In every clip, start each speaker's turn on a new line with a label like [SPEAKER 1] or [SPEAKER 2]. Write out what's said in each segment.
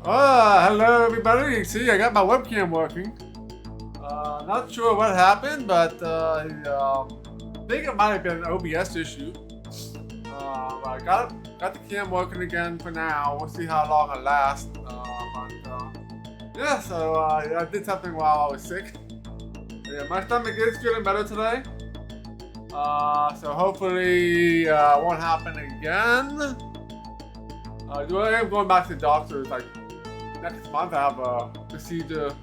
[SPEAKER 1] Hello everybody. See, I got my webcam working. Not sure what happened, but I think it might have been an OBS issue. I got the cam working again for now. We'll see how long it lasts. Yeah, so I did something while I was sick. Yeah, my stomach is feeling better today. So hopefully it won't happen again. I am going back to the doctor like next month. I have a procedure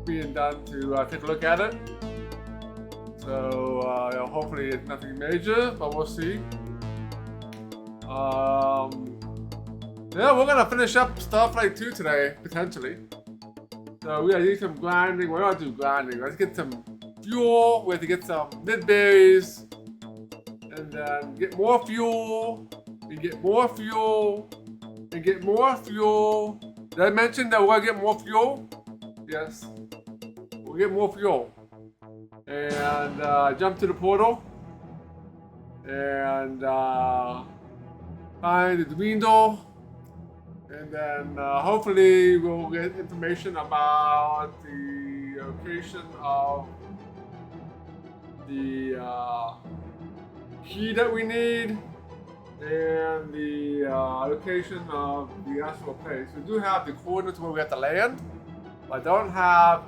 [SPEAKER 1] being done to take a look at it. So hopefully it's nothing major, but we'll see. Yeah, we're gonna finish up Starflight 2 today, potentially. So we gotta do some grinding. We're gonna do grinding. Let's get some fuel. We have to get some mid-berries. And then get more fuel. And get more fuel. And get more fuel. Did I mention that we're gonna get more fuel? Yes. We'll get more fuel. And jump to the portal. And find the window. And then hopefully we'll get information about the location of the key that we need and the location of the actual place. We do have the coordinates where we have to land, but I don't have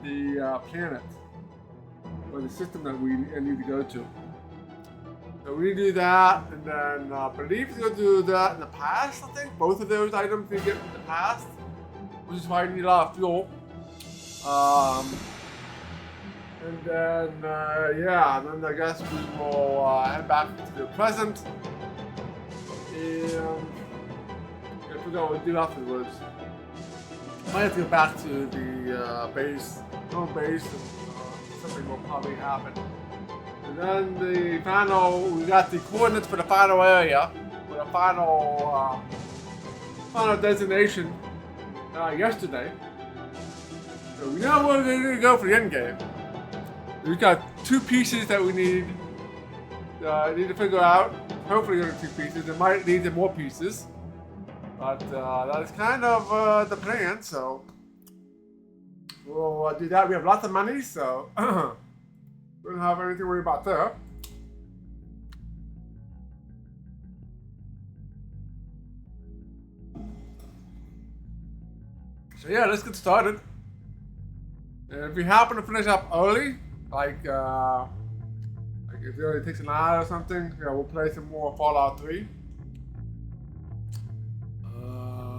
[SPEAKER 1] the planet or the system that we need to go to. So we do that, and then I believe we'll do that in the past, I think. Both of those items we get in the past, which is why we need a lot of fuel. And then, yeah, and then I guess we will head back to the present. And I forgot what we do afterwards. Might have to go back to the base, home base, and something will probably happen. And then the final, we got the coordinates for the final area, for the final, final designation yesterday. So we know where we're going to go for the end game. We've got 2 pieces that we need to figure out. Hopefully there are 2 pieces. It might lead to more pieces. But that is kind of the plan, so we'll do that. We have lots of money, so we don't have anything to worry about there. So yeah, let's get started. And if we happen to finish up early, like if it only takes an hour or something, yeah, we'll play some more Fallout 3.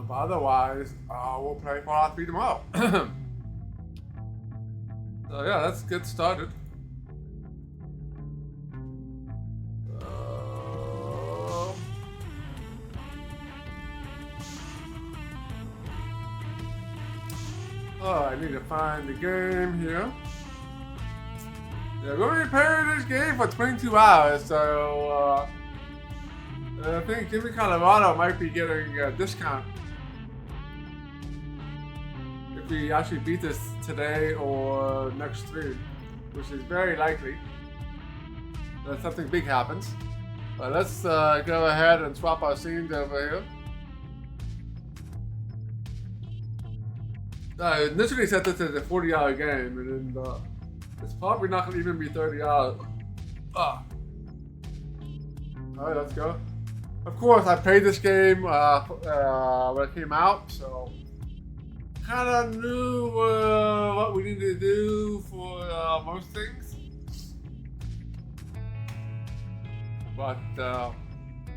[SPEAKER 1] But otherwise, we'll play Fallout 3 tomorrow. So yeah, let's get started. I need to find the game here. Yeah, we're only playing this game for 22 hours, so I think Jimmy Colorado might be getting a discount if we actually beat this today or next stream, which is very likely that something big happens. But let's go ahead and swap our scenes over here. I initially set this as a 40-hour game, and then it's probably not going to even be 30 hours. Alright, let's go. Of course, I played this game when it came out, so kind of knew what we needed to do for most things. But yeah,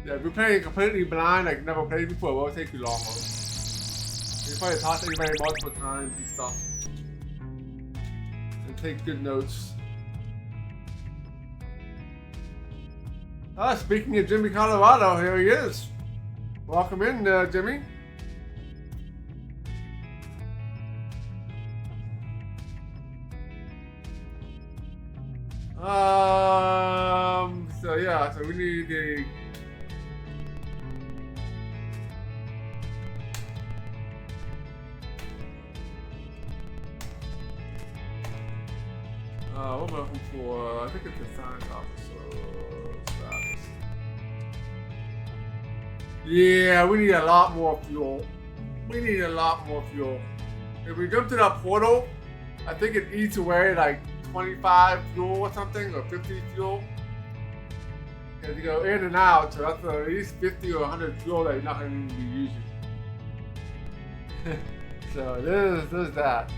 [SPEAKER 1] if we're playing completely blind, like never played before, it won't take too long. You probably talk to anybody multiple times and stuff. And take good notes. Speaking of Jimmy Colorado, here he is. Welcome in, Jimmy. So yeah, so we need a what am I looking for? I think it's a science officer status. Yeah, we need a lot more fuel. we need a lot more fuel. If we jump to that portal, I think it eats away like 25 fuel or something, or 50 fuel. And you go in and out, so that's at least 50 or 100 fuel that you're not going to be using. So there's that.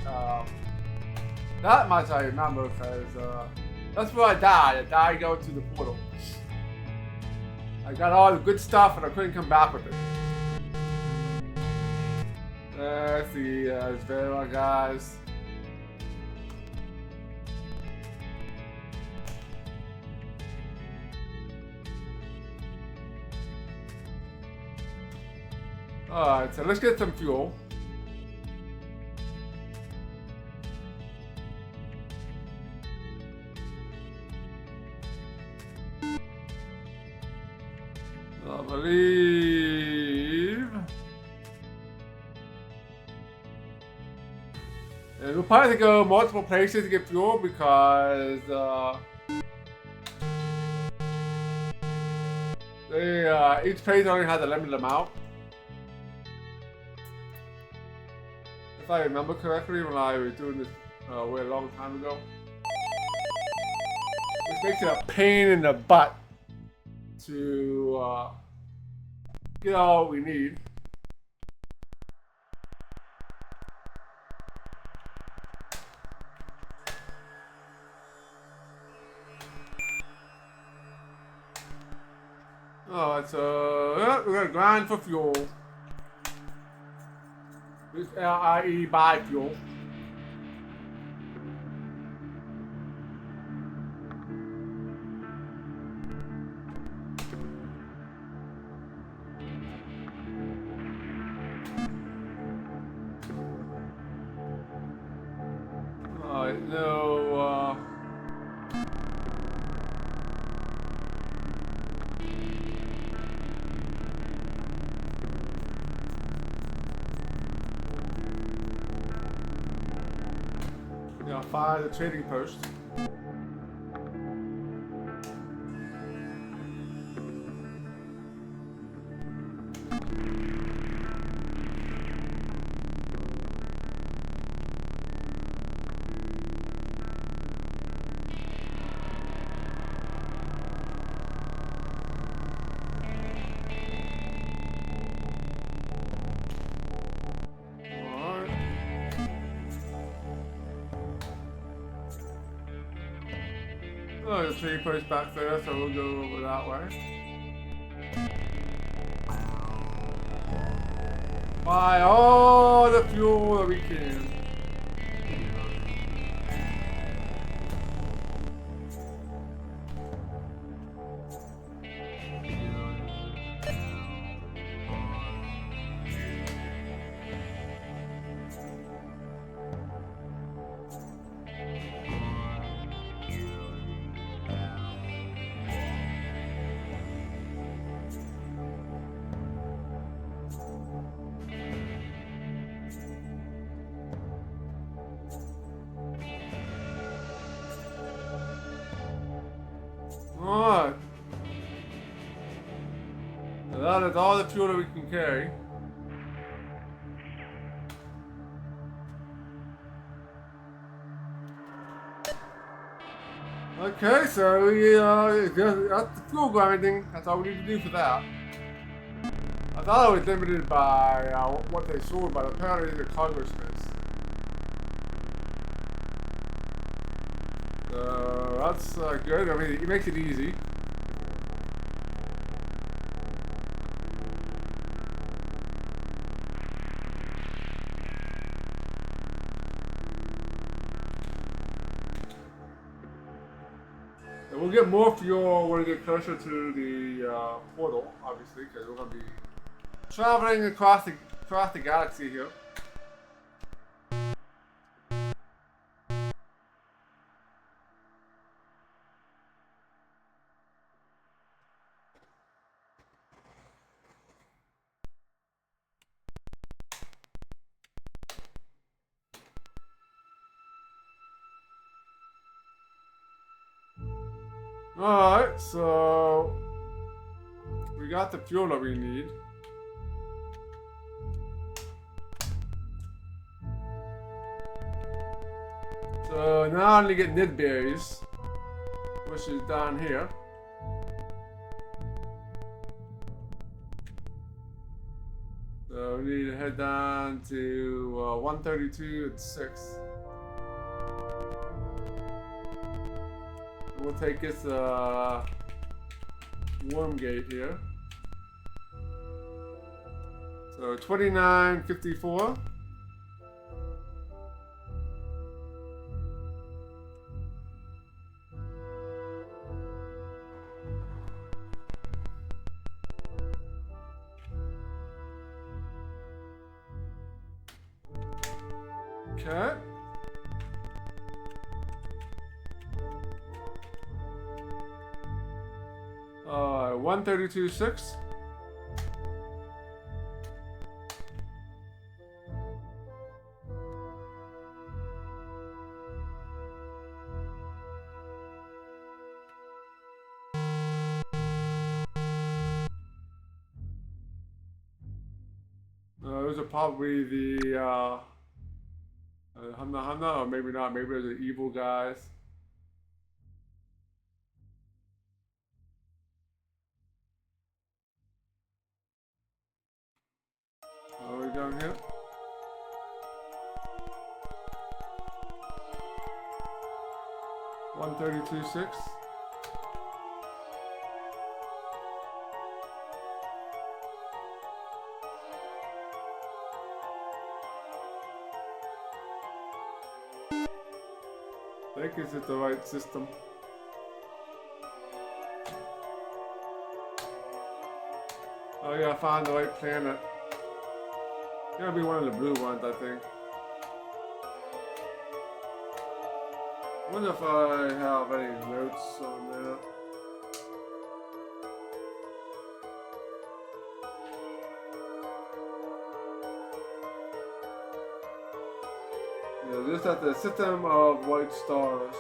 [SPEAKER 1] That much I remember, because that's where I died. I died going to the portal. I got all the good stuff and I couldn't come back with it. Let's see, it's very long, guys. Alright, so let's get some fuel. I believe. And we'll probably have to go multiple places to get fuel because each place only has a limited amount. If I remember correctly, when I was doing this way a long time ago. Which makes it a pain in the butt to get all we need. Alright, so we're gonna grind for fuel. I.e. buy fuel. Alright, no, yeah, fire the trading post. Oh, there's a trading post back there, so we'll go over that way. Buy all the fuel that we can. Alright. So that is all the fuel that we can carry. Okay, so that's the fuel grinding. That's all we need to do for that. I thought I was limited by what they sold, but apparently the cargo space. So that's good. I mean, it makes it easy. And we'll get more fuel when we get closer to the portal, obviously, because we're going to be traveling across the galaxy here. Alright, so we got the fuel that we need. So now I only get nid berries, which is down here. So we need to head down to 132 at 6. We'll take this worm gate here. So 2954. Okay. 132.6. Those are probably the Hamna, or maybe not. Maybe they're the evil guys. Are we going here? One 132.6. I think this is the right system. Oh yeah, I found the right planet. It's gonna be one of the blue ones, I think. I wonder if I have any notes on that. Yeah, just at the system of white stars.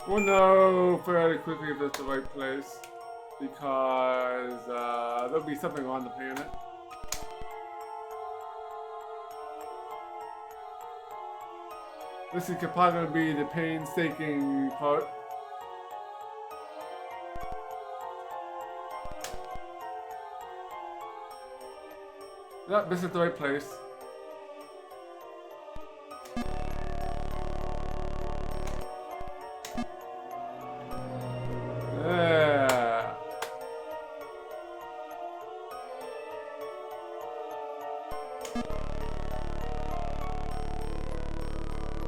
[SPEAKER 1] We'll know fairly quickly if it's the right place, because there'll be something on the planet. This is probably going to be the painstaking part. Yep, this is the right place. Yeah.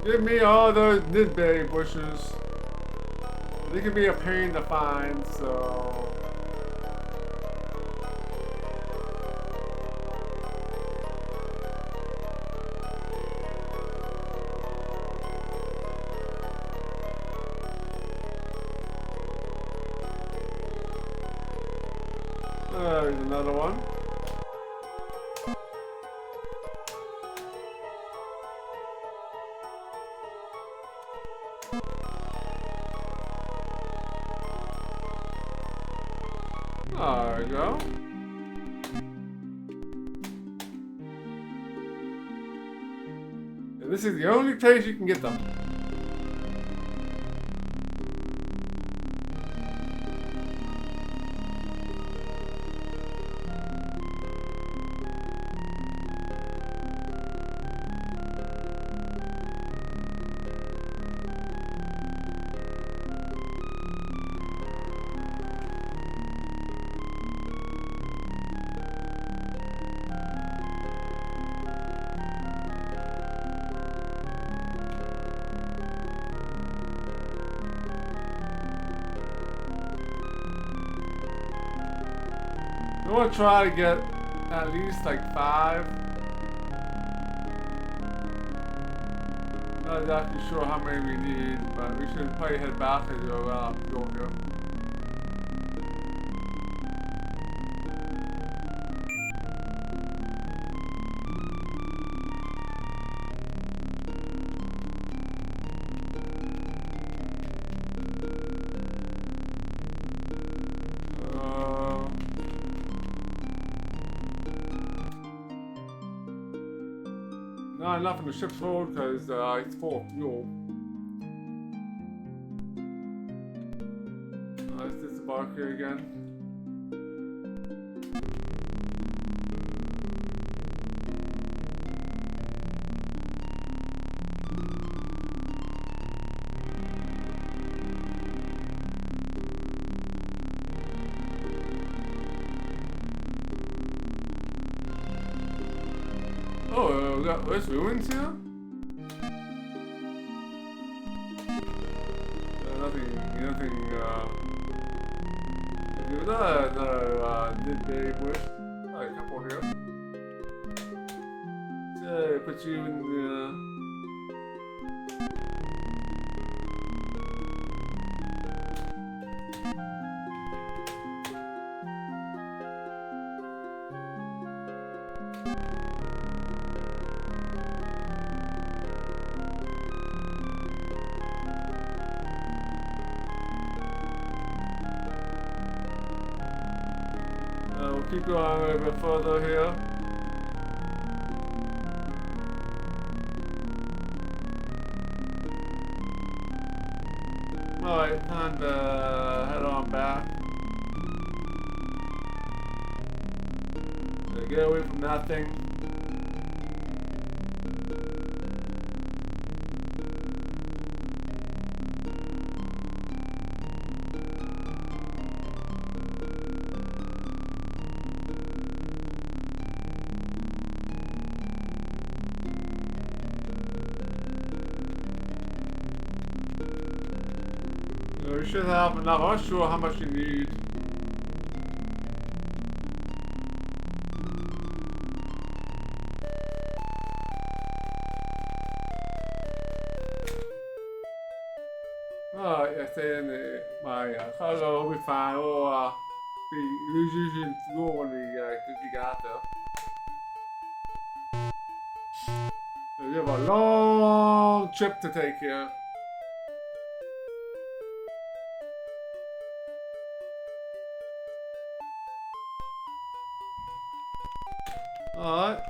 [SPEAKER 1] Give me all those nidberry bushes. They can be a pain to find, so... There's another one. There we go. And this is the only place you can get them. I want to try to get at least like 5. Not exactly sure how many we need, but we should probably head back and go around here. Not enough in the ship's hold because it's full of fuel. Let's disembark here again. Oh, there's ruins here? Nothing, another midday bush. Oh, a couple here. So, put you in the... we'll keep going a bit further here. Alright, time to head on back. So get away from that thing. We should have enough. I'm not sure how much you need. Alright, I stay in my cargo will be fine. We'll be using fuel when we got there. So we have a long trip to take here. Alright.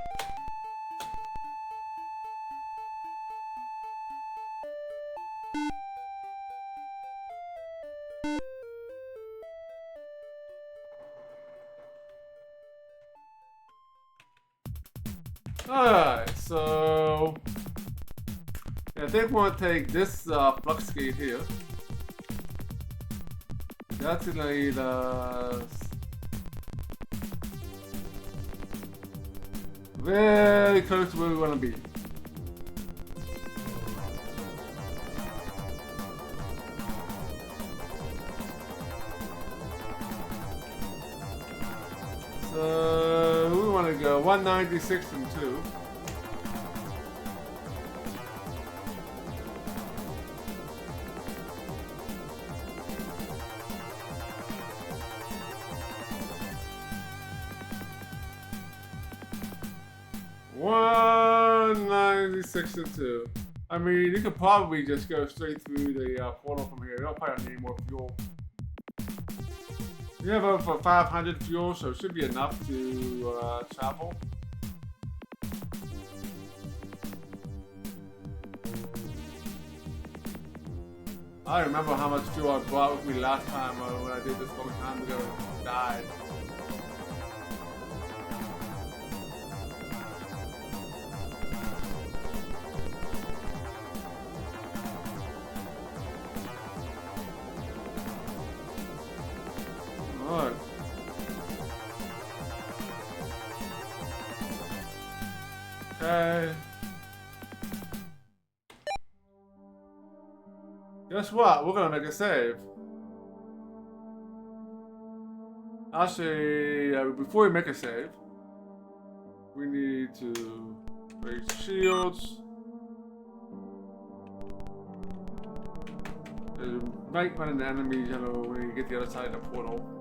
[SPEAKER 1] Alright, so I think we'll take this flux gate here. That's gonna lead us very close to where we want to be. So we want to go 196 and 2. And 2. I mean, you could probably just go straight through the portal from here. You don't probably need more fuel. You have over 500 fuel, so it should be enough to travel. I remember how much fuel I brought with me last time when I did this a long time ago and died. Okay. Guess what? We're gonna make a save. Actually, before we make a save, we need to raise shields. You might run into enemies, you know, when you get the other side of the portal.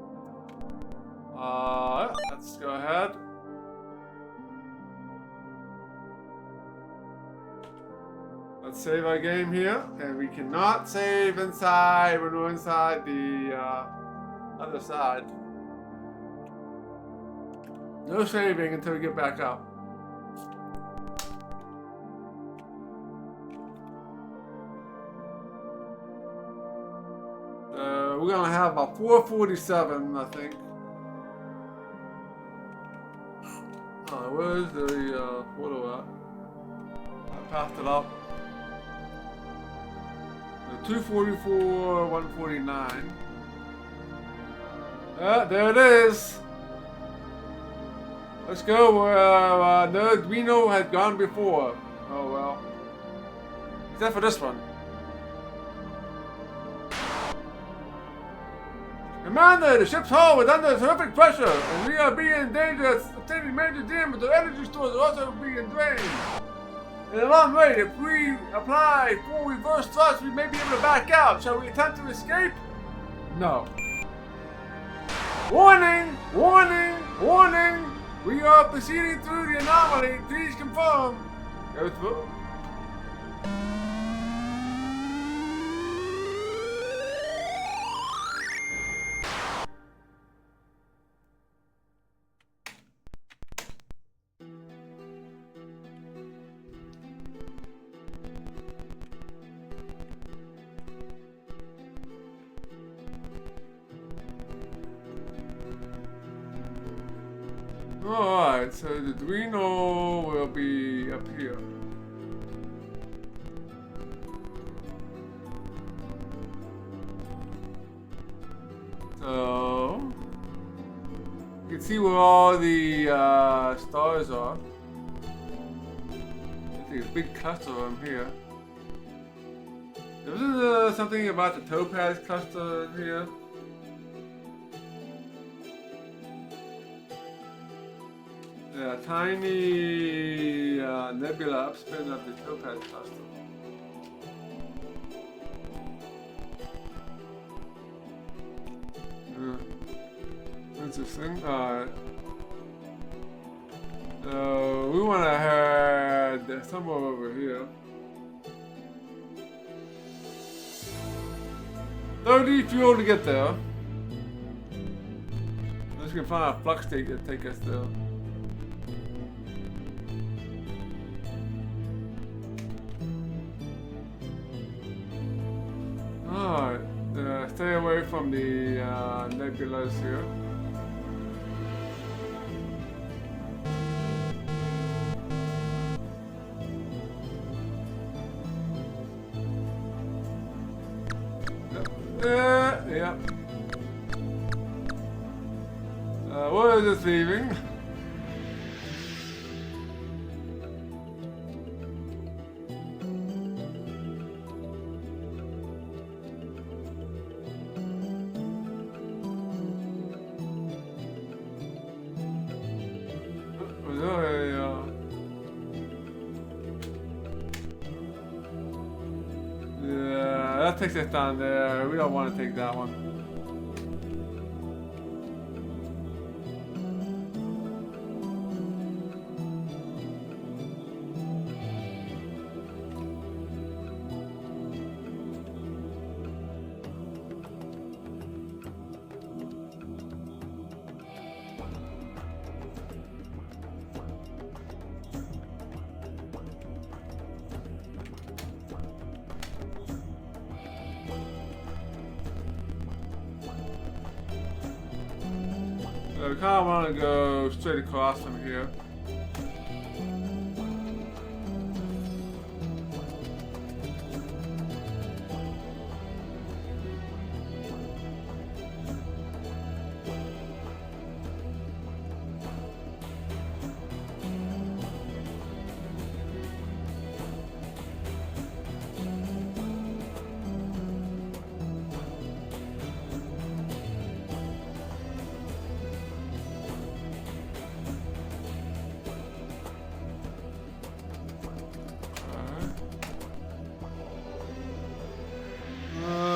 [SPEAKER 1] Let's go ahead. Let's save our game here, and we cannot save inside when we're inside the other side. No saving until we get back up. we're gonna have about 447, I think. Where's the photo at? I passed it up. 244, 149. There it is. Let's go where Nerd Reno had gone before. Oh well. Except for this one. Commander, the ship's hull is under terrific pressure, and we are being in danger of obtaining major damage. The energy stores are also being drained. At a long rate, if we apply full reverse thrust, we may be able to back out. Shall we attempt to escape? No. Warning! Warning! Warning! We are proceeding through the anomaly. Please confirm. Go through. Alright, so the Drino will be up here. So you can see where all the stars are. I think a big cluster of them here. There's something about the topaz cluster in here. Yeah, tiny nebula upspin of the topaz cluster. Interesting. Alright. So we want to head somewhere over here. 30 fuel to get there. Let's go find a flux state to take us there. Alright, stay away from the nebulas here. Yep. Where is this leaving? That takes us down there. We don't want to take that one. So we kind of want to go straight across from here.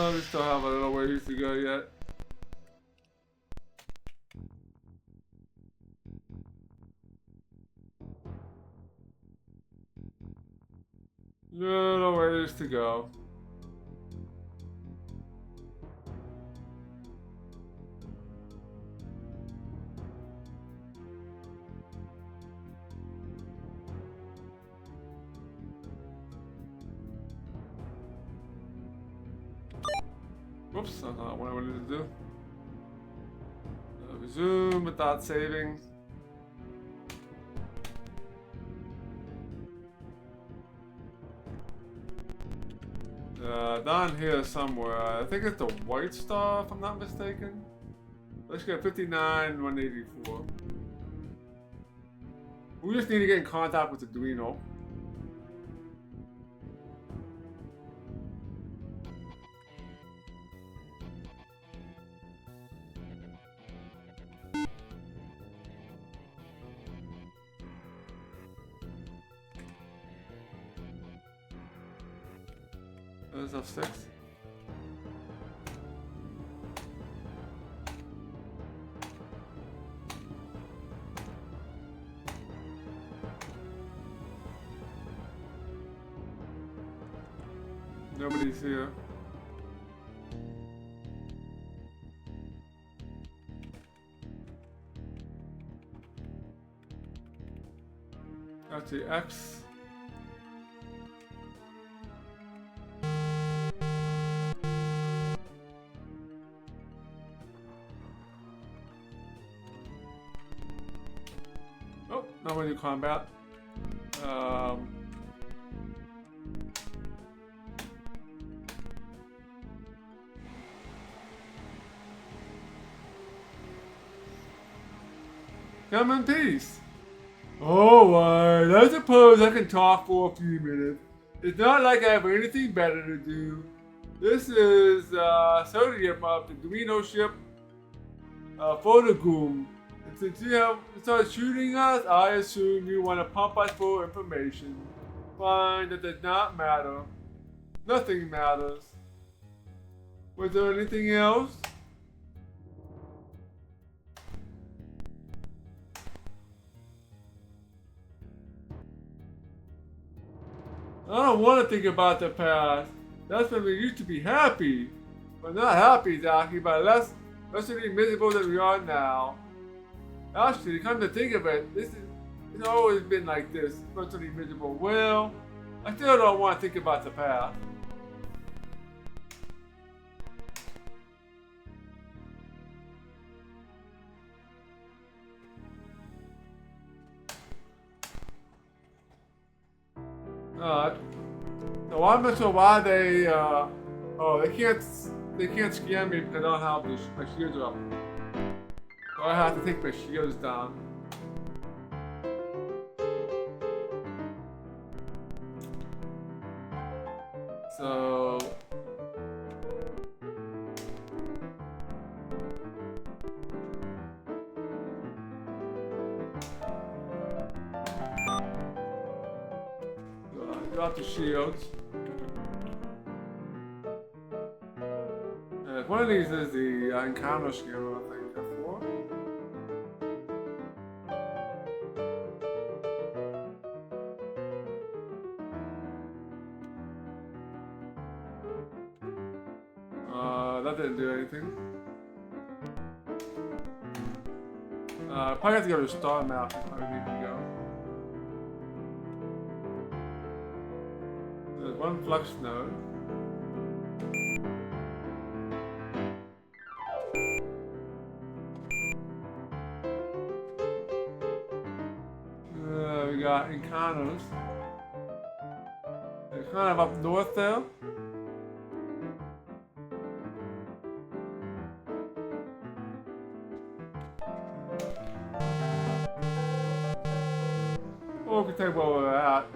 [SPEAKER 1] We still have a little ways to go yet. Little ways to go. Whoops, that's not what I wanted to do. Resume without saving. Down here somewhere. I think it's the white star, if I'm not mistaken. Let's get 59, 184. We just need to get in contact with the Duino. There's up 6. Nobody's here. That's the X. Oh, nobody combat. Come in peace. Alright, I suppose I can talk for a few minutes. It's not like I have anything better to do. This is sodium of the Duino ship, Photogoom. And since you have started shooting us, I assume you want to pump us for information. Fine, that does not matter. Nothing matters. Was there anything else? I don't want to think about the past. That's when we used to be happy. We're not happy exactly, but less miserable than we are now. Actually, come to think of it, it's always been like this, virtually miserable. Well, I still don't want to think about the past. No, I'm not sure why they can't scam me because I don't have my shields up. So I have to take my shields down. So got the shields. One of these is the encounter skill, I think, before. That didn't do anything. Probably have to go to star map if I need to go. There's one flux node. We got encounters. They're kind of up north there. Or we can take where we're at.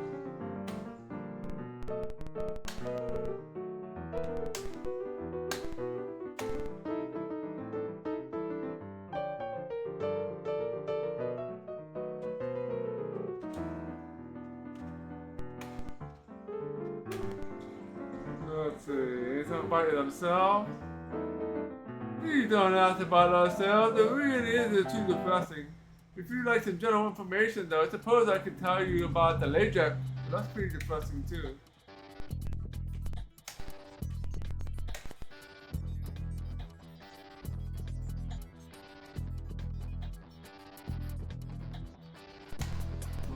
[SPEAKER 1] Let's see, anything about themselves? Please don't ask about ourselves, it really isn't too depressing. If you'd like some general information though, I suppose I could tell you about the Lajac, but that's pretty depressing too.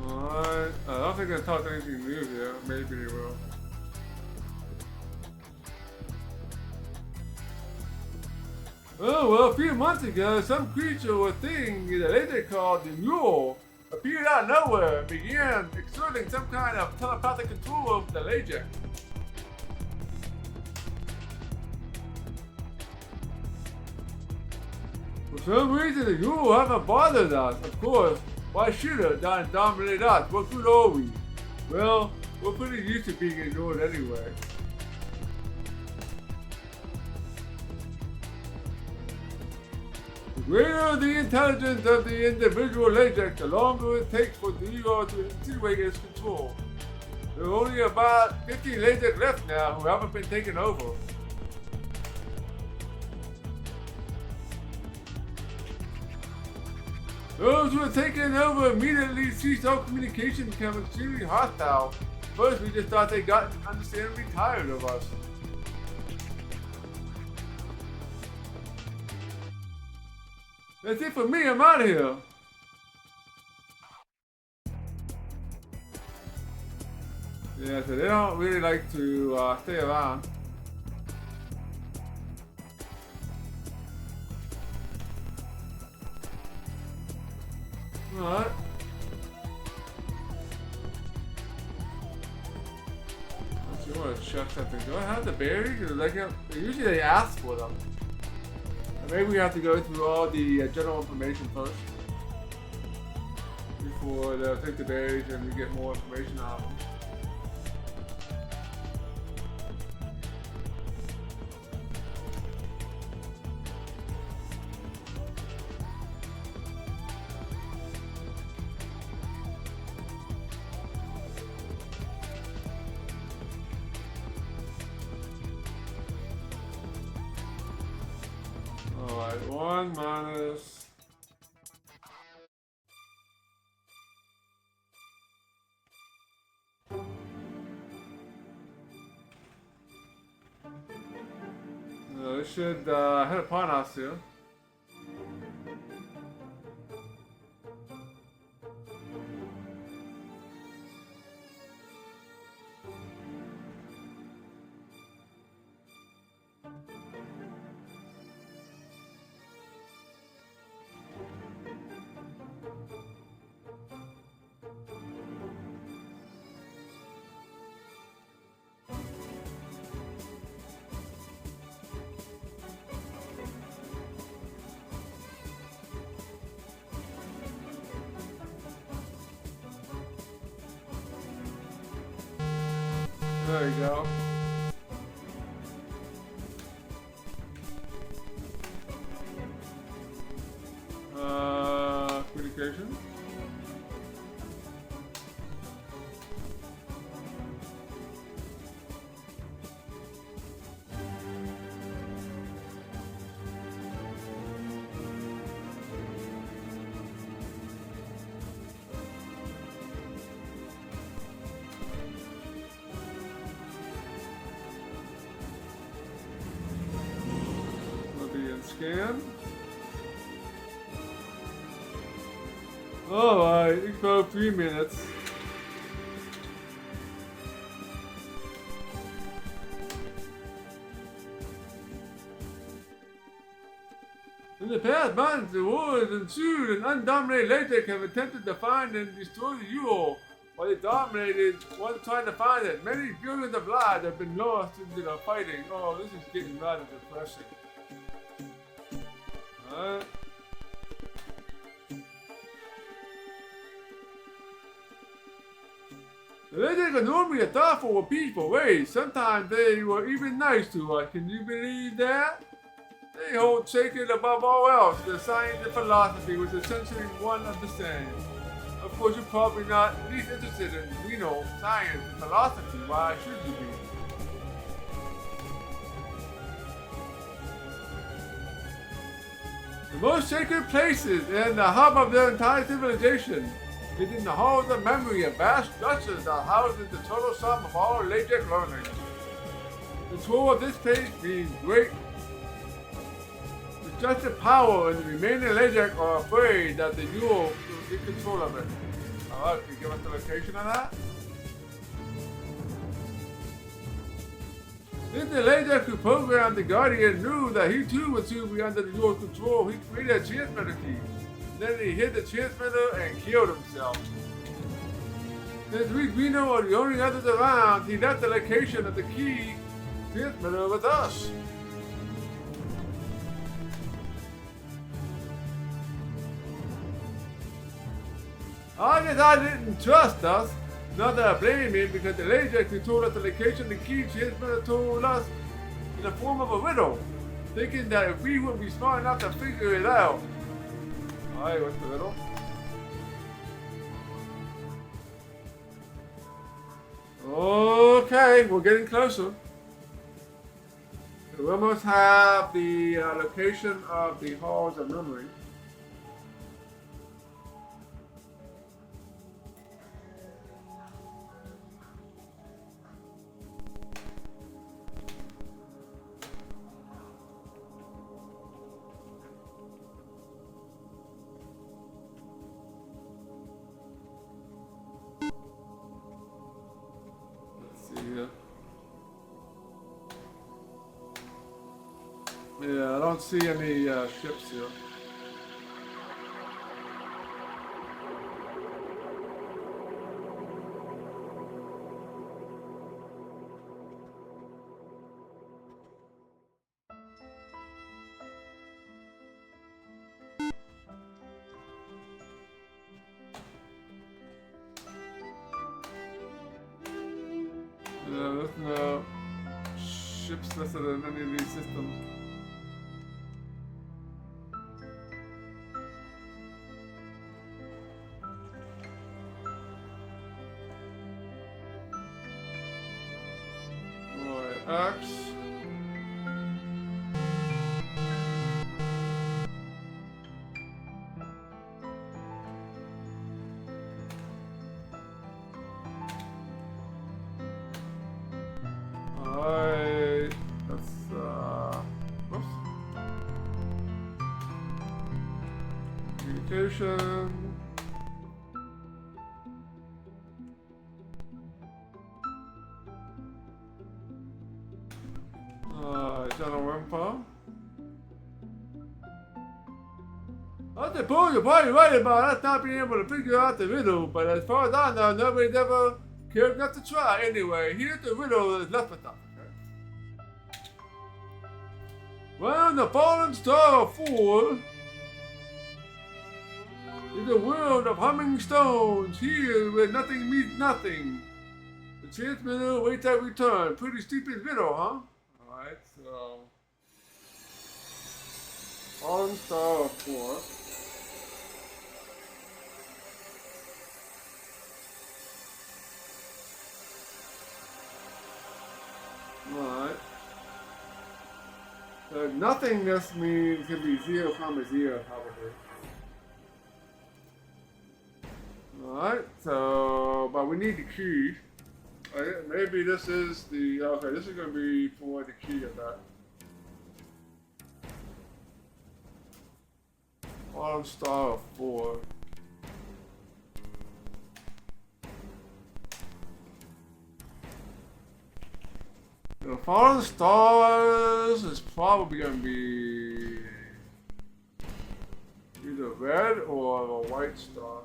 [SPEAKER 1] Alright, I don't think I taught anything new here, maybe they will. Oh, well, a few months ago, some creature or thing in a laser called the Mule appeared out of nowhere and began exerting some kind of telepathic control over the laser. For some reason, the Mule haven't bothered us, of course. Why should it dominate us? What good are we? Well, we're pretty used to being ignored anyway. The greater the intelligence of the individual laser, the longer it takes for the ego to insinuate its control. There are only about 50 lasers left now who haven't been taken over. Those who are taken over immediately cease all communication and become extremely hostile. First, we just thought they got understandably tired of us. That's it for me, I'm out of here. Yeah, so they don't really like to stay around. Alright. Let's see what chefs have to go. Have the berries? Like, usually they ask for them. Maybe we have to go through all the general information first before they'll take the berries and we get more information out of them. Alright, 1 minus. This should hit upon us here. There you go. Communication. Scan. Alright, it's about 3 minutes. In the past months, the wars ensued and undominated Latex have attempted to find and destroy the U-Haul. While they dominated, one trying to find it. Many billions of lives have been lost into the fighting. Oh, this is getting rather depressing. The Legends are normally a thoughtful or peaceful race. Sometimes they were even nice to us. Can you believe that? They hold sacred above all else the science and philosophy, which is essentially one of the same. Of course, you're probably not least interested in, science and philosophy. Why should you be? The most sacred places and the hub of their entire civilization is in the halls of memory and vast structures are housed in the total sum of all Lajek learning. The tool of this place means great destructive power, and the remaining Lajek are afraid that the Yule will get control of it. Alright, can you give us the location of that? If the laser who programmed the Guardian knew that he too would soon be under your control, he created a transmitter key. Then he hid the transmitter and killed himself. Since we know are the only others around, he left the location of the key transmitter with us. I guess I didn't trust us. Not that I blame him, because the laser who told us the location of the key transmitter told us in the form of a riddle, thinking that if we would be smart enough to figure it out. Alright, what's the riddle? Okay, we're getting closer. We almost have the location of the halls of memory. Yeah, I don't see any ships here. There's no ships listed in any of these systems. X. Alright, that's whoops. Communication. General info. I suppose you're probably right about us not being able to figure out the riddle, but as far as I know, nobody's ever cared enough to try. Anyway, here's the riddle that's left with us. Okay? Well, the fallen star of 4 is a world of humming stones, here where nothing means nothing. The transmitter waits our return. Pretty stupid riddle, huh? Alright, so fallen star of 4. Alright. So nothingness means can be 0, 0 probably. Alright, so but we need the key. Maybe this is the okay, this is gonna be for the key of that. Fallen star of 4. The fallen stars is probably gonna be either red or a white star.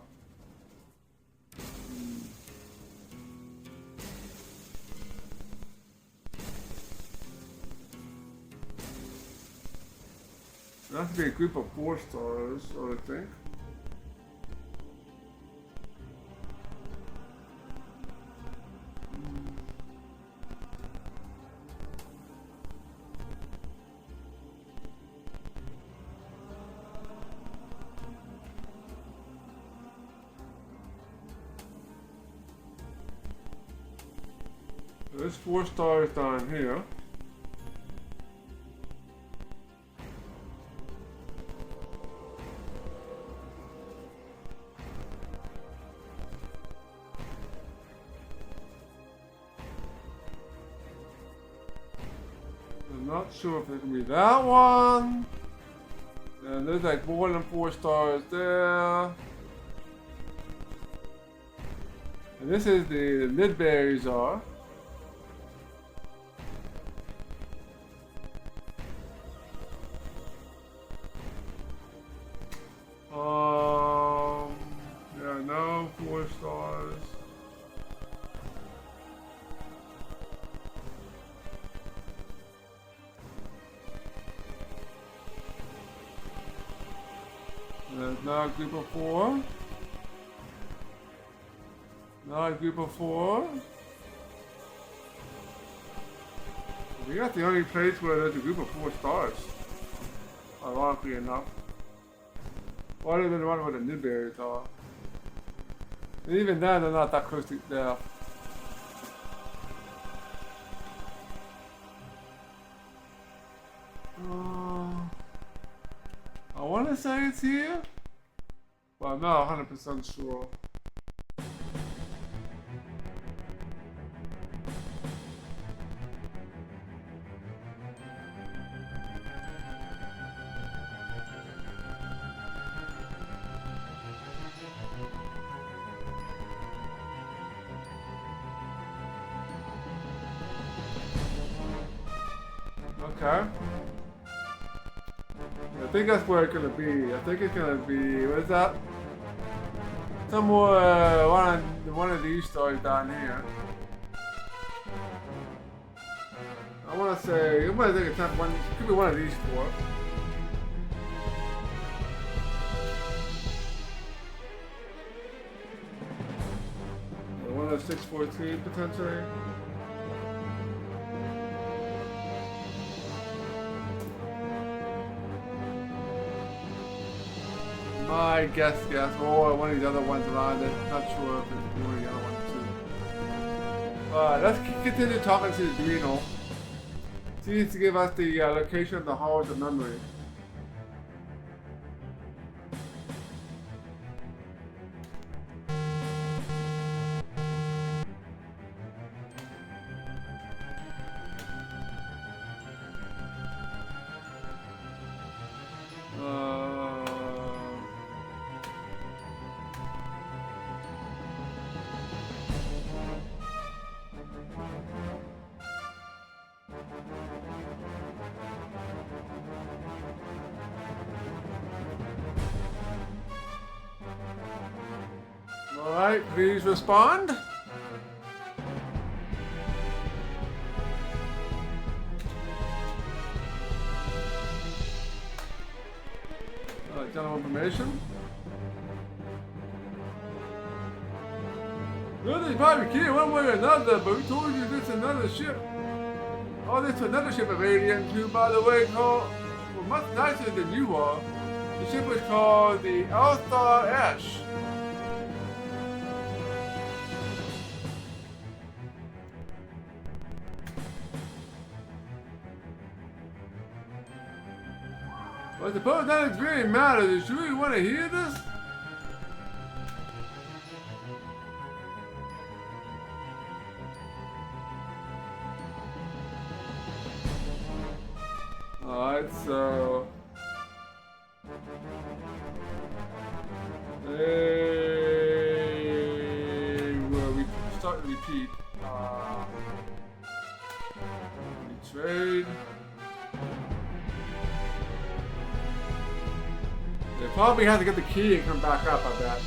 [SPEAKER 1] It has to be a group of 4 stars, I would think. There's 4 stars down here. I'm not sure if it can be that one. And there's like more than 4 stars there. And this is the mid-berries are. There's another group of 4. Another group of 4. We got the only place where there's a group of 4 stars. Ironically enough. Other than the one where the Newberries are. And even then, they're not that close to death. I want to say it's here, but I'm not 100% sure. Okay. I think that's where it's gonna be. I think it's gonna be, what is that? Somewhere, one of these stars down here. I wanna say, I'm gonna think it's not one, it could be one of these 4. One of 614 potentially. My guess, or one of these other ones around it. Not sure if it's one of the other ones too. Let's continue talking to the Adrenal. She needs to give us the location of the halls of memory. Alright, please respond. General information. Well, they probably can't one way or another, but we told you this is another ship. Oh, this is another ship of aliens who, by the way, called, well, much nicer than you are. The ship was called the Alpha Ash. Well, I suppose that really matters. Do you really want to hear this? Alright, so... we start to repeat. We trade. They probably have to get the key and come back up, I bet.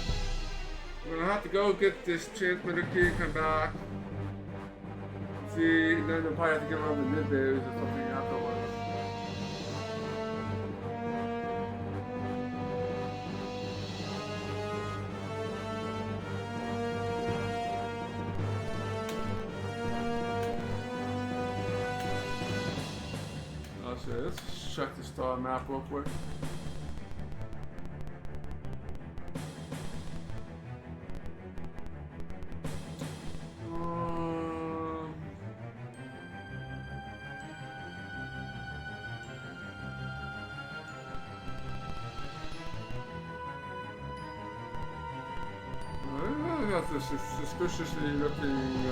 [SPEAKER 1] We're gonna have to go get this transmitter key and come back. See, and then they'll probably have to get around the mid-days or something afterwards. Let's check the star map real quick. That's a suspiciously looking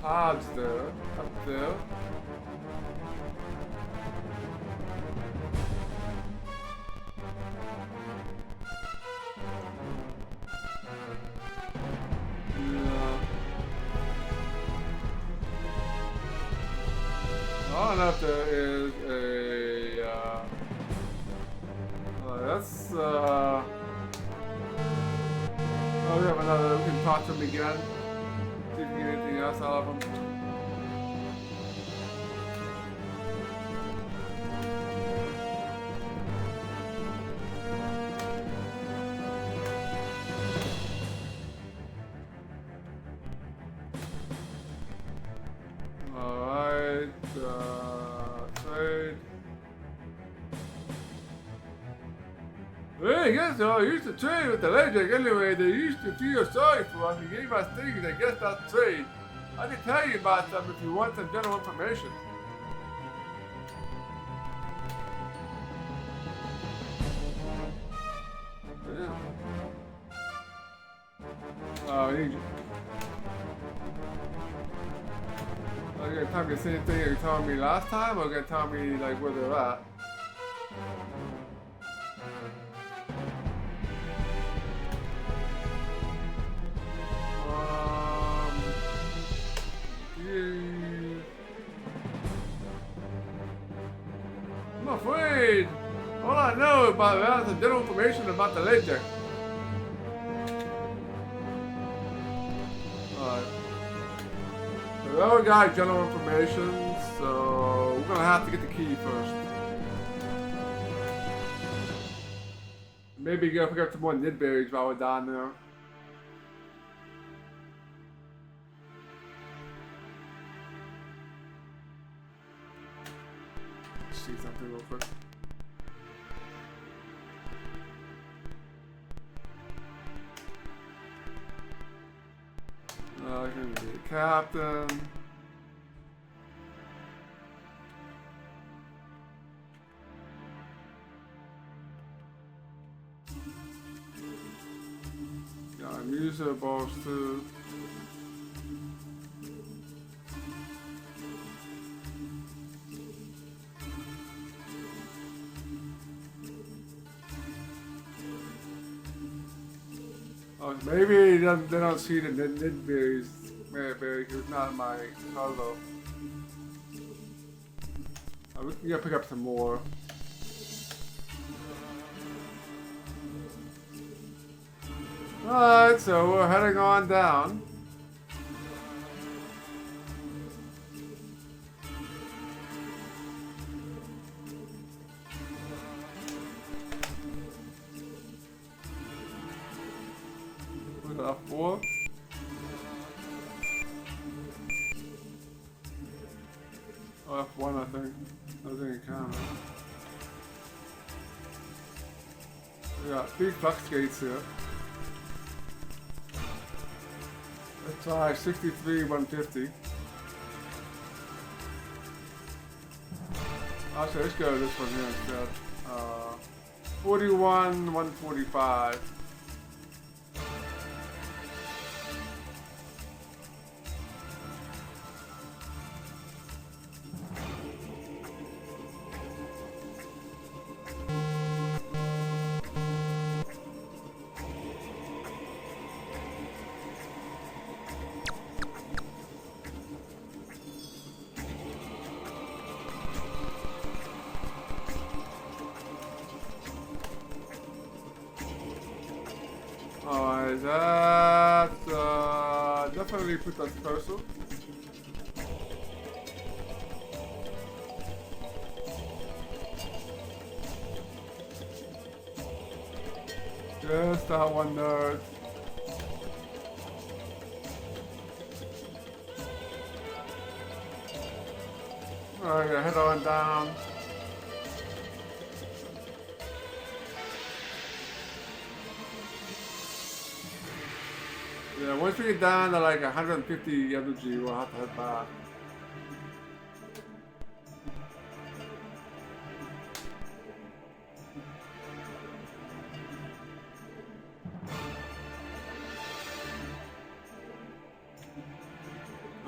[SPEAKER 1] clouds there, up there. Yeah. I don't know if there is a that's oh, we have another, we can talk to him again. See if we can get anything else out of him. Hey, yes, I used to trade with the legend anyway. They used to feel sorry for us and gave us things. I guess that's trade. I can tell you about them if you want some general information. Yeah. Oh, Egypt. Are you gonna tell me the same thing you told me last time, or are you gonna tell me like where they're at? Yeah. I'm afraid. All I know about that is the general information about the ledger. Alright. So we already got general information, so we're gonna have to get the key first. Maybe go pick up some more nidberries while we're down there. Let's see something real quick. I can be the captain. Got user balls too. Oh, maybe they don't see the nidberries. Maybe it's not in my puzzle. We can go pick up some more. Alright, so we're heading on down. What's that for? Oh, F1 I think. I was in camera. We got 3 flux gates here. Let's try 63, 150. Actually, let's go to this one here instead. 41, 145. Alright, that definitely put us closer. Just that one nerd. Alright, head on down. Yeah, once we get down to like 150 energy, we'll have to head back.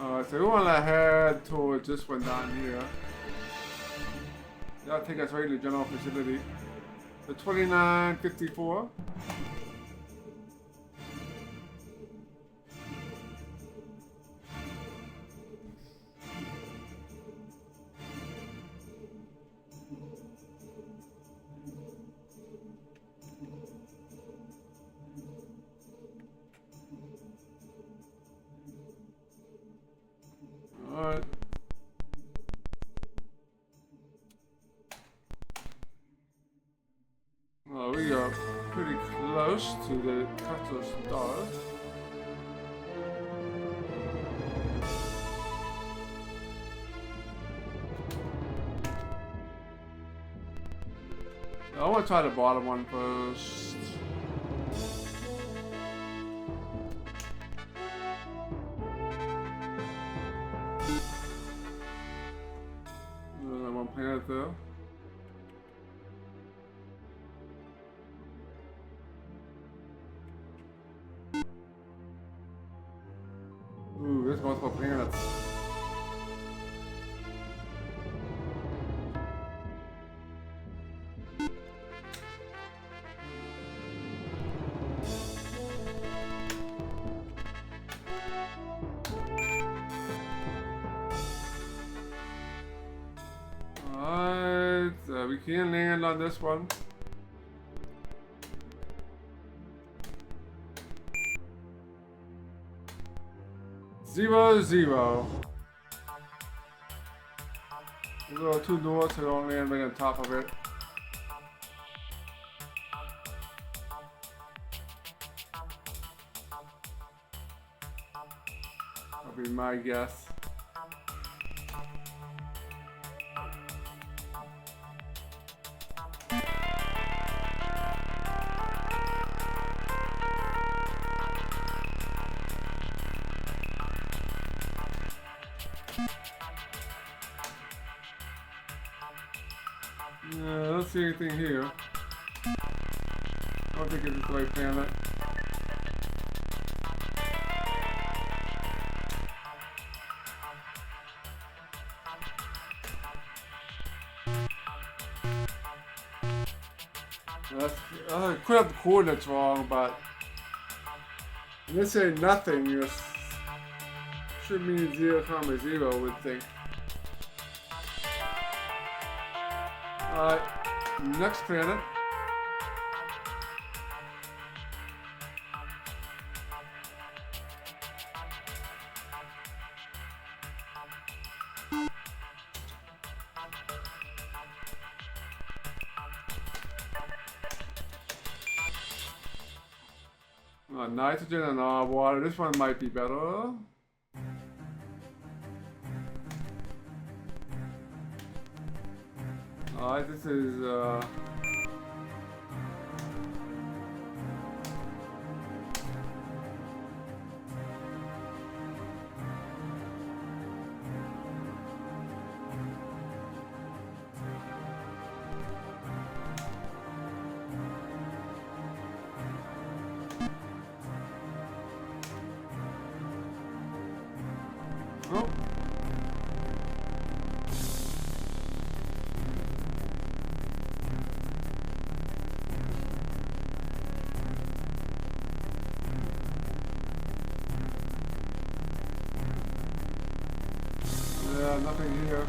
[SPEAKER 1] Alright, so we want to head towards this one down here. That'll take us right to the general facility. The 2954. Alright. Well, we are pretty close to the Cutter stars. I want to try the bottom one first. There's one planet there. Ooh, there's multiple planets. We can't land on this one. Zero, zero. There are two doors, so don't land right on top of it. That'll be my guess. Yeah, I don't see anything here. I don't think it's the right planet. I put up the coordinates wrong, but let's say nothing. You should mean 0, 0, I would think. Alright, next planet. Nitrogen and water. This one might be better. Alright, this is oh. Yeah, nothing here.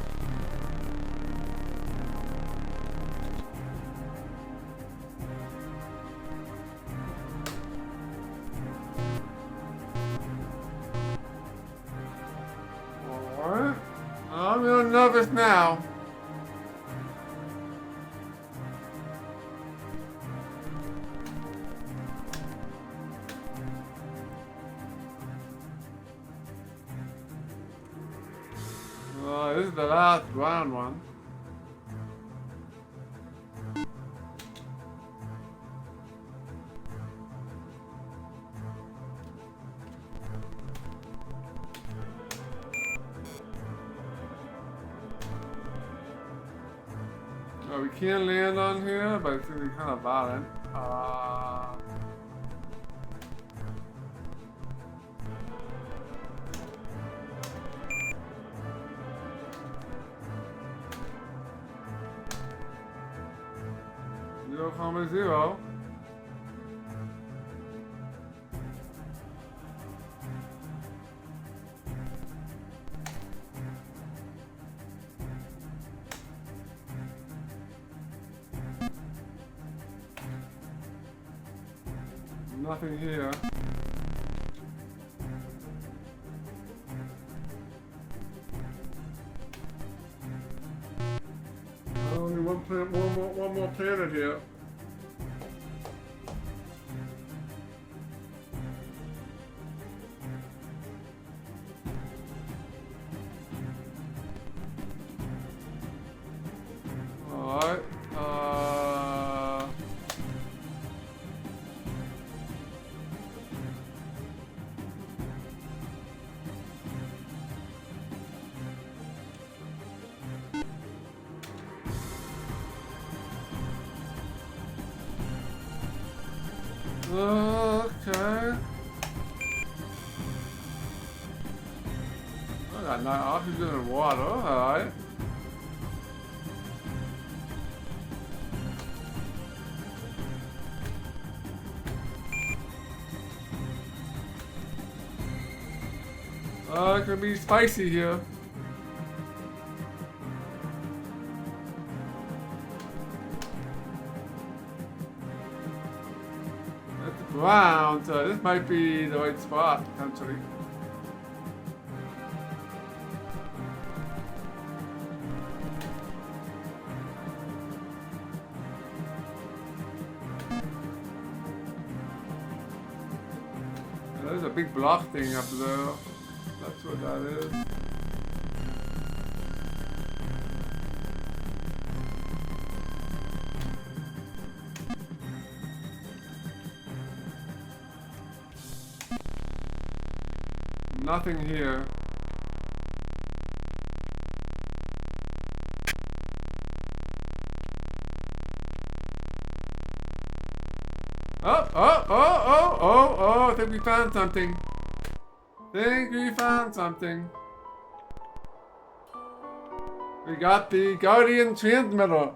[SPEAKER 1] Alright. I'm a little nervous now. This is the last ground one. We can't land on here, but it's gonna be kind of violent. Zero, 0. Nothing here. Only one more planet here. Alright. Okay. I got 9 oxygen and water, alright. It's gonna be spicy here. That's the ground, so this might be the right spot, potentially. There's a big block thing up there. That's what that is. Nothing here. Oh, I think we found something. We got the Guardian transmitter.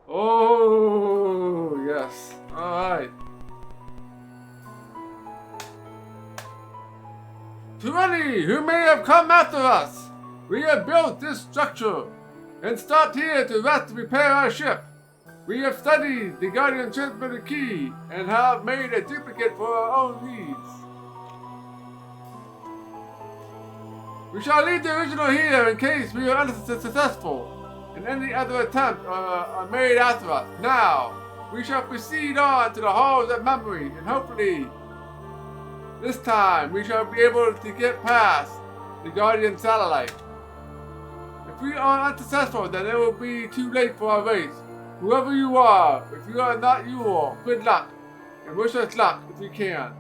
[SPEAKER 1] Oh, yes. Alright. To any who may have come after us, we have built this structure and stopped here to rest and repair our ship. We have studied the Guardian transmitter key and have made a duplicate for our own needs. We shall leave the original here in case we are unsuccessful and any other attempt are made after us. Now, we shall proceed on to the halls of memory and hopefully this time we shall be able to get past the Guardian satellite. If we are unsuccessful, then it will be too late for our race. Whoever you are, if you are not you all, good luck, and wish us luck if you can.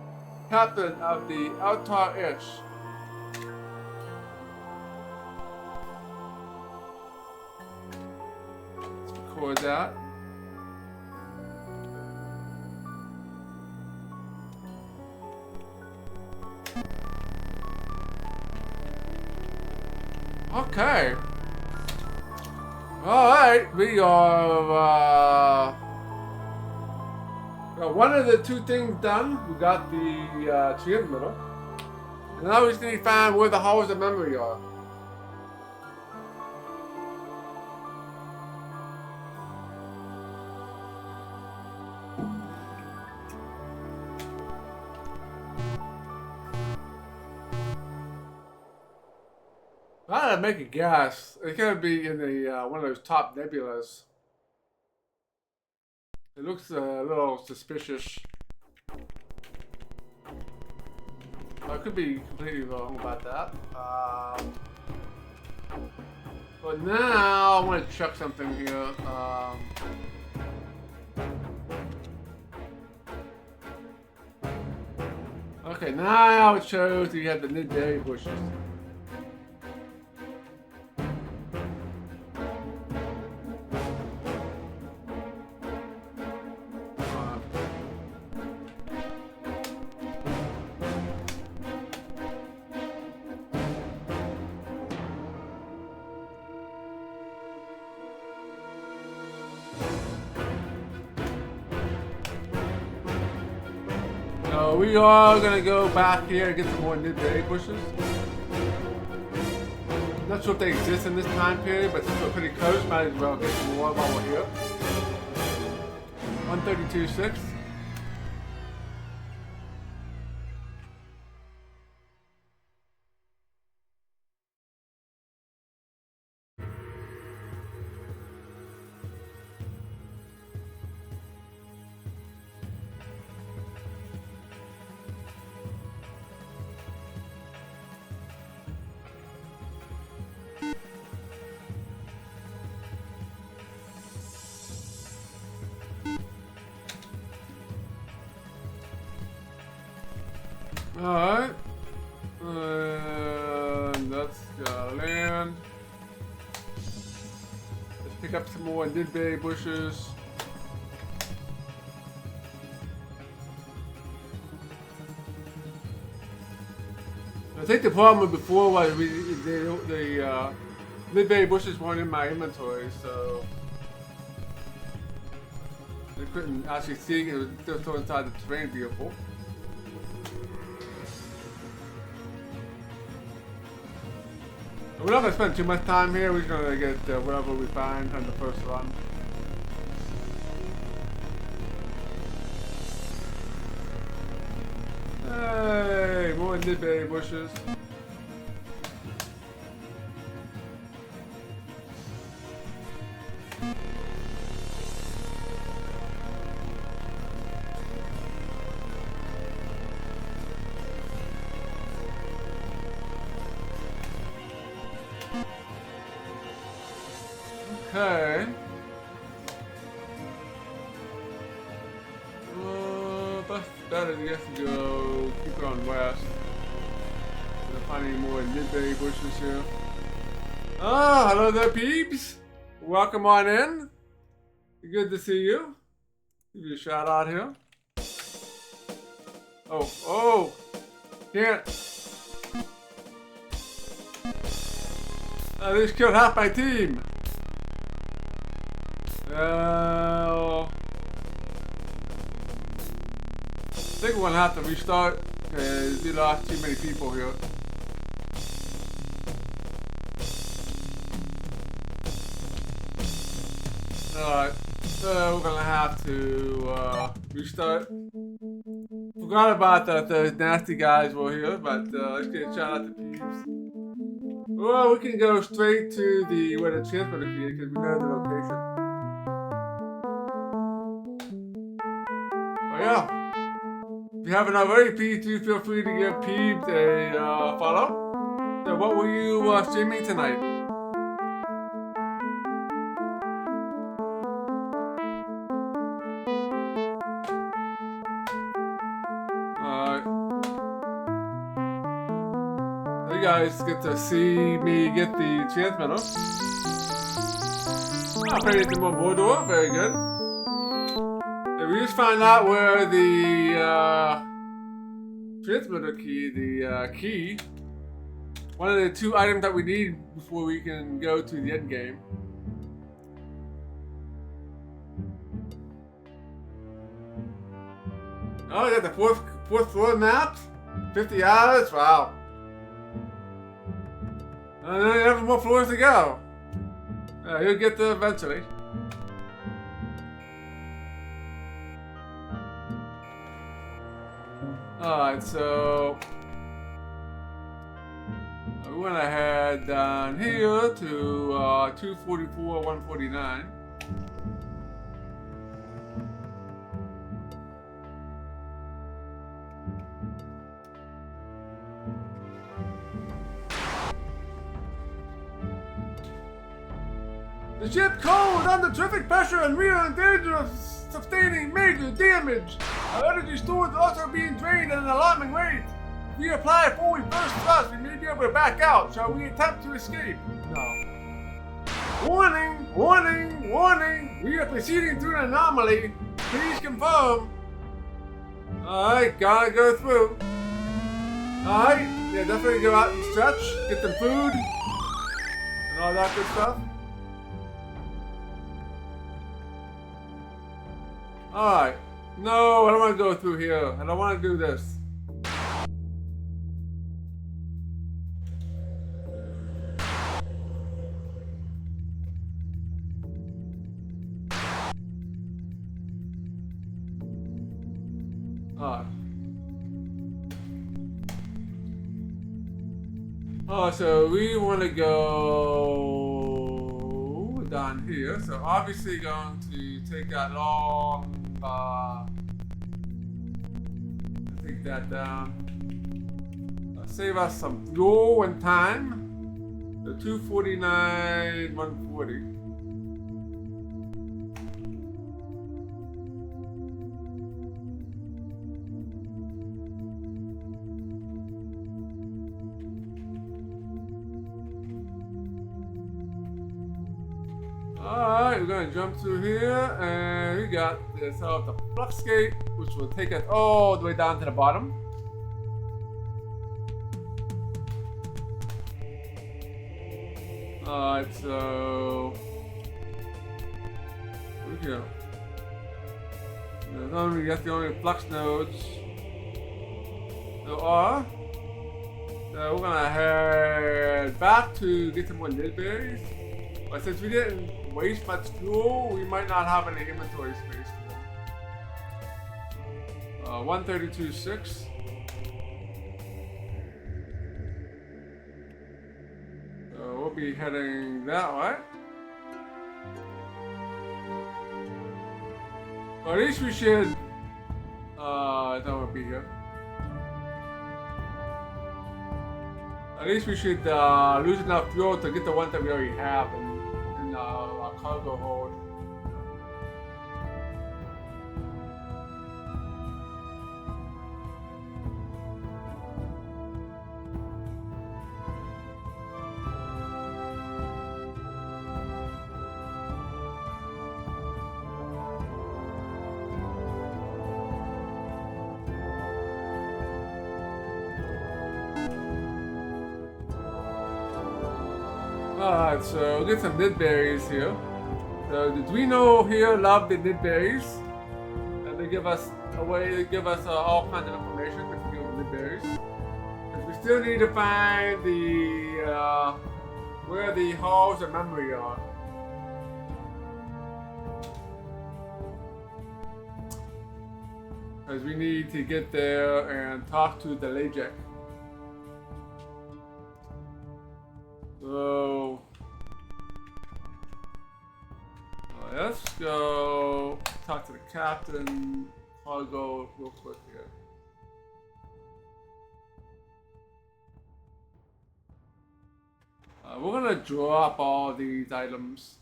[SPEAKER 1] Captain of the Altar-ish. Let's record that. Okay. Alright, we are got one of the two things done. We got the transmitter. And now we just need to find where the halls of memory are. I gotta make a guess. It's gonna be in the one of those top nebulas. It looks a little suspicious. I could be completely wrong about that. But now I want to check something here. Okay, now it shows you have the midday bushes. We are gonna go back here and get some more midday bushes. Not sure if they exist in this time period, but since we're pretty close, might as well get some more while we're here. 132.6. Alright. And that's gotta land. Let's pick up some more midday bushes. think the problem before was the mid-bay bushes weren't in my inventory, so I couldn't actually see it. It was still inside the terrain vehicle. We're not going to spend too much time here. We're just going to get whatever we find on the first run. Hey, more mid-bay bushes. Okay. That's better to get to go keep going west. Gonna find any more mid-bay bushes here. Oh, hello there, peeps. Welcome on in. Good to see you. Give you a shout out here. Oh, can't. I just killed half my team. I think we're gonna have to restart because we lost too many people here. Alright, so we're gonna have to restart. Forgot about the nasty guys were here, but let's get a shout out to peeps. Well, we can go straight to where the transmitter key is because we know the location. Oh yeah. If you haven't already, please do feel free to give Peebs a follow. So what were you streaming tonight? Alright. You guys get to see me get the transmitter. I'll pay it to more Mordor, very good. We just found out where the transmitter key, the key, one of the two items that we need before we can go to the end game. Oh, you got the fourth floor mapped? 50 hours? Wow. And then you have more floors to go. You'll get there eventually. Alright, so we went ahead down here to 244, 149. The ship cold under terrific pressure and we are in danger of sustaining major damage. Our energy stores are also being drained at an alarming rate. If we apply full reverse thrust, we may be able to back out. Shall we attempt to escape? No. Warning! Warning! Warning! We are proceeding through an anomaly. Please confirm. Alright, gotta go through. Alright, yeah, definitely go out and stretch, get some food, and all that good stuff. Alright. No, I don't want to go through here. I don't want to do this. Alright. Oh, so we want to go down here. So obviously going to take that long take that down. Save us some fuel and time. So 249, 140. Alright, we're gonna jump through here, and we got this the flux gate, which will take us all the way down to the bottom. Alright, so we go. That's the only flux nodes there are. So we're gonna head back to get some more lead berries. But since we didn't waste much fuel, we might not have any inventory space for them. 132.6. So we'll be heading that way. Or at least we should. I don't want to be here. At least we should lose enough fuel to get the ones that we already have in our cargo hold. Alright, so we'll get some nid berries here. So the Duino here love the nid berries. And they give us a way to give us all kinds of information if we give them nid berries. Because we still need to find the where the halls of memory are. Because we need to get there and talk to the Lejek. So let's go talk to the captain. Cargo real quick here. We're gonna drop all these items.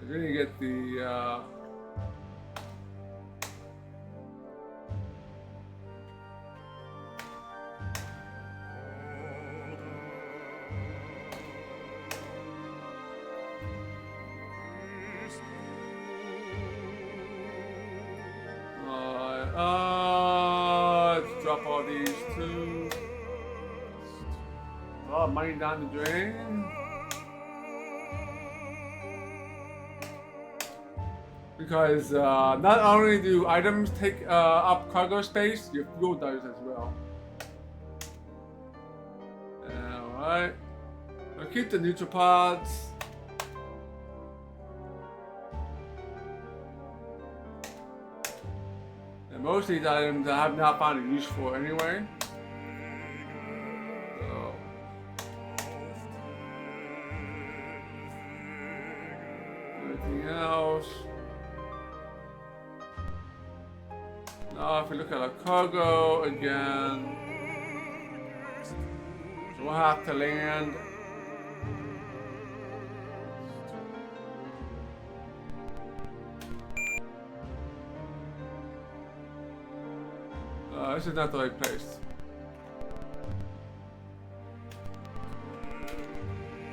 [SPEAKER 1] We're gonna get the let's drop all these too. A lot of money down the drain. Because not only do items take up cargo space, your fuel does as well. Alright. I'll keep the neutral pods. And most of these items I have not found a use for anyway. So. Anything else? Now, if we look at our cargo again, we'll have to land. This is not the right place.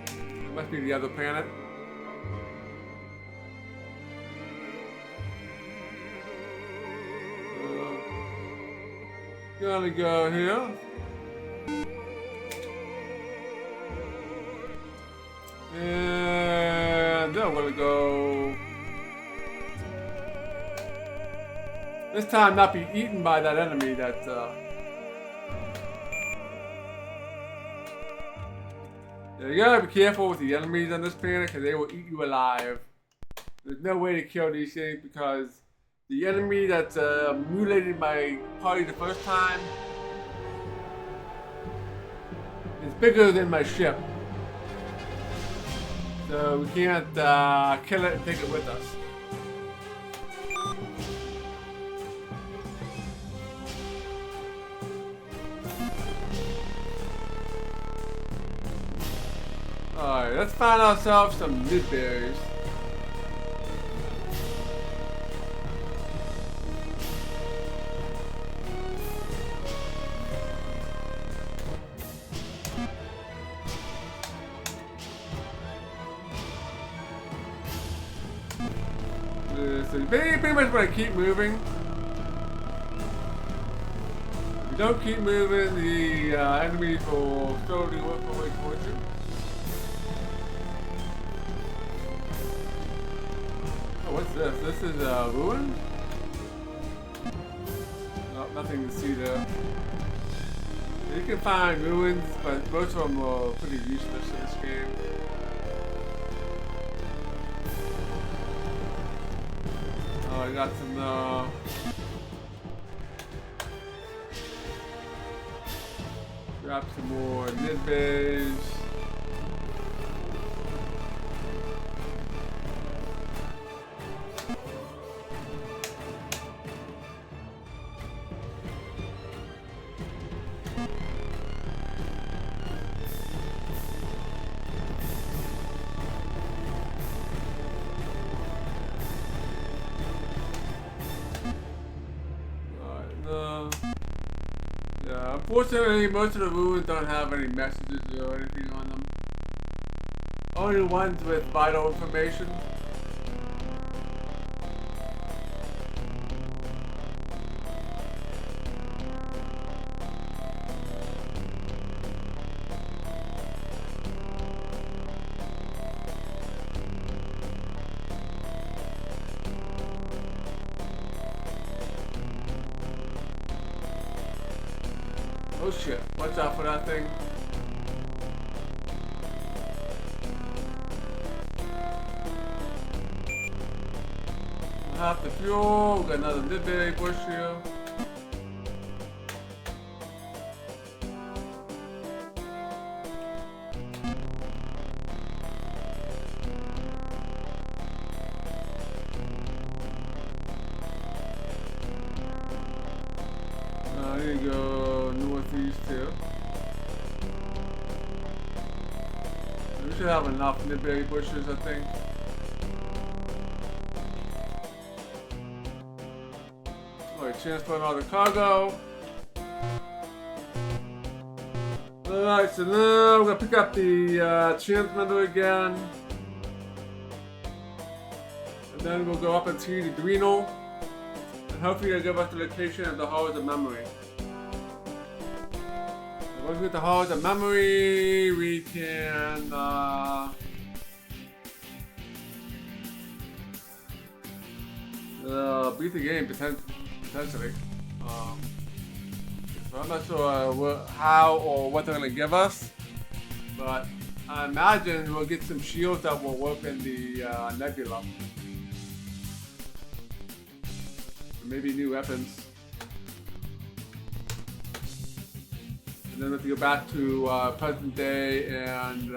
[SPEAKER 1] It must be the other planet. Gonna go here. And then I'm gonna go. This time not be eaten by that enemy that yeah, you gotta be careful with the enemies on this planet because they will eat you alive. There's no way to kill these things because the enemy that mutilated my party the first time is bigger than my ship. So we can't kill it and take it with us. Alright, let's find ourselves some nid berries. pretty much want to keep moving. If you don't keep moving, the enemies will slowly work their way towards you. Oh, what's this? This is a ruin? No, nothing to see there. You can find ruins, but most of them are pretty useless in this game. Oh, I got some, grab some more nidbits. Yeah, unfortunately, most of the ruins don't have any messages or anything on them. Only ones with vital information. Oh shit, watch out for that thing. Half the fuel, got another nidberry bush here. I need to go northeast here. We should have enough nidberry bushes, I think. Alright, transferring all the cargo. Alright, so now we're gonna pick up the transmitter again. And then we'll go up into the adrenal. And hopefully it'll give us the location of the halls of memory. And once we get the halls of memory, we can beat the game potentially. So I'm not sure how or what they're gonna give us, but I imagine we'll get some shields that will work in the Nebula. Maybe new weapons. And then we have to go back to present day and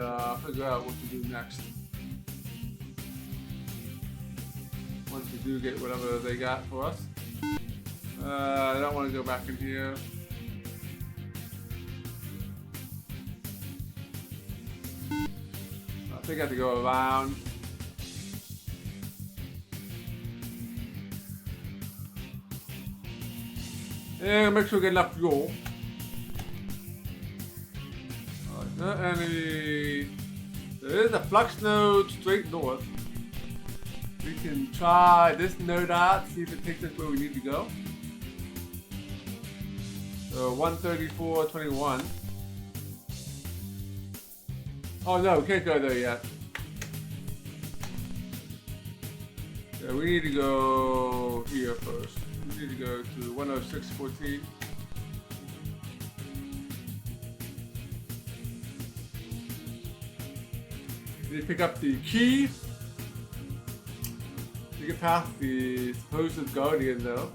[SPEAKER 1] figure out what to do next. Once we do get whatever they got for us. I don't want to go back in here. I think I have to go around. And make sure we get enough fuel. Not any. There is a flux node straight north. We can try this node out, see if it takes us where we need to go. So 134.21. Oh no, we can't go there yet. Yeah, we need to go here first. We need to go to 106.14. Need to pick up the key to get past the supposed guardian though.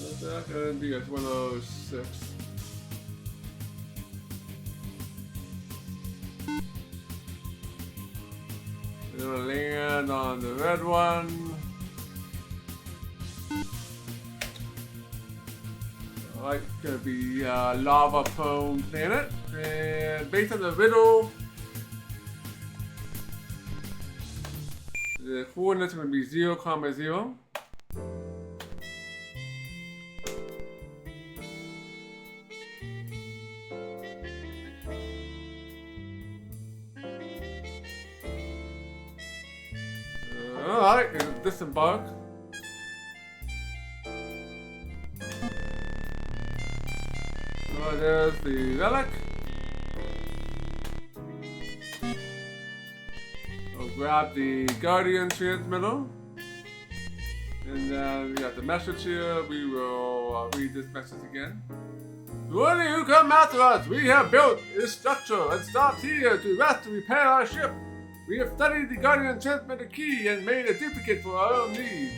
[SPEAKER 1] What's that gonna be? It's 106. We're gonna land on the red one. Like, gonna be lava prone planet. And based on the riddle, the coordinates are gonna be 0,0. disembark. So there's the relic. We'll grab the Guardian transmitter. And then we got the message here. We will read this message again. To any who come after us, we have built this structure and stopped here to rest and repair our ship. We have studied the Guardian transmitter key and made a duplicate for our own needs.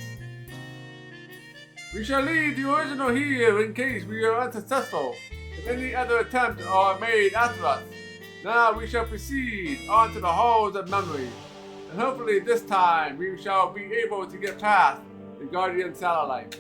[SPEAKER 1] We shall leave the original here in case we are unsuccessful if any other attempts are made after us. Now we shall proceed on to the halls of memory, and hopefully this time we shall be able to get past the Guardian satellite.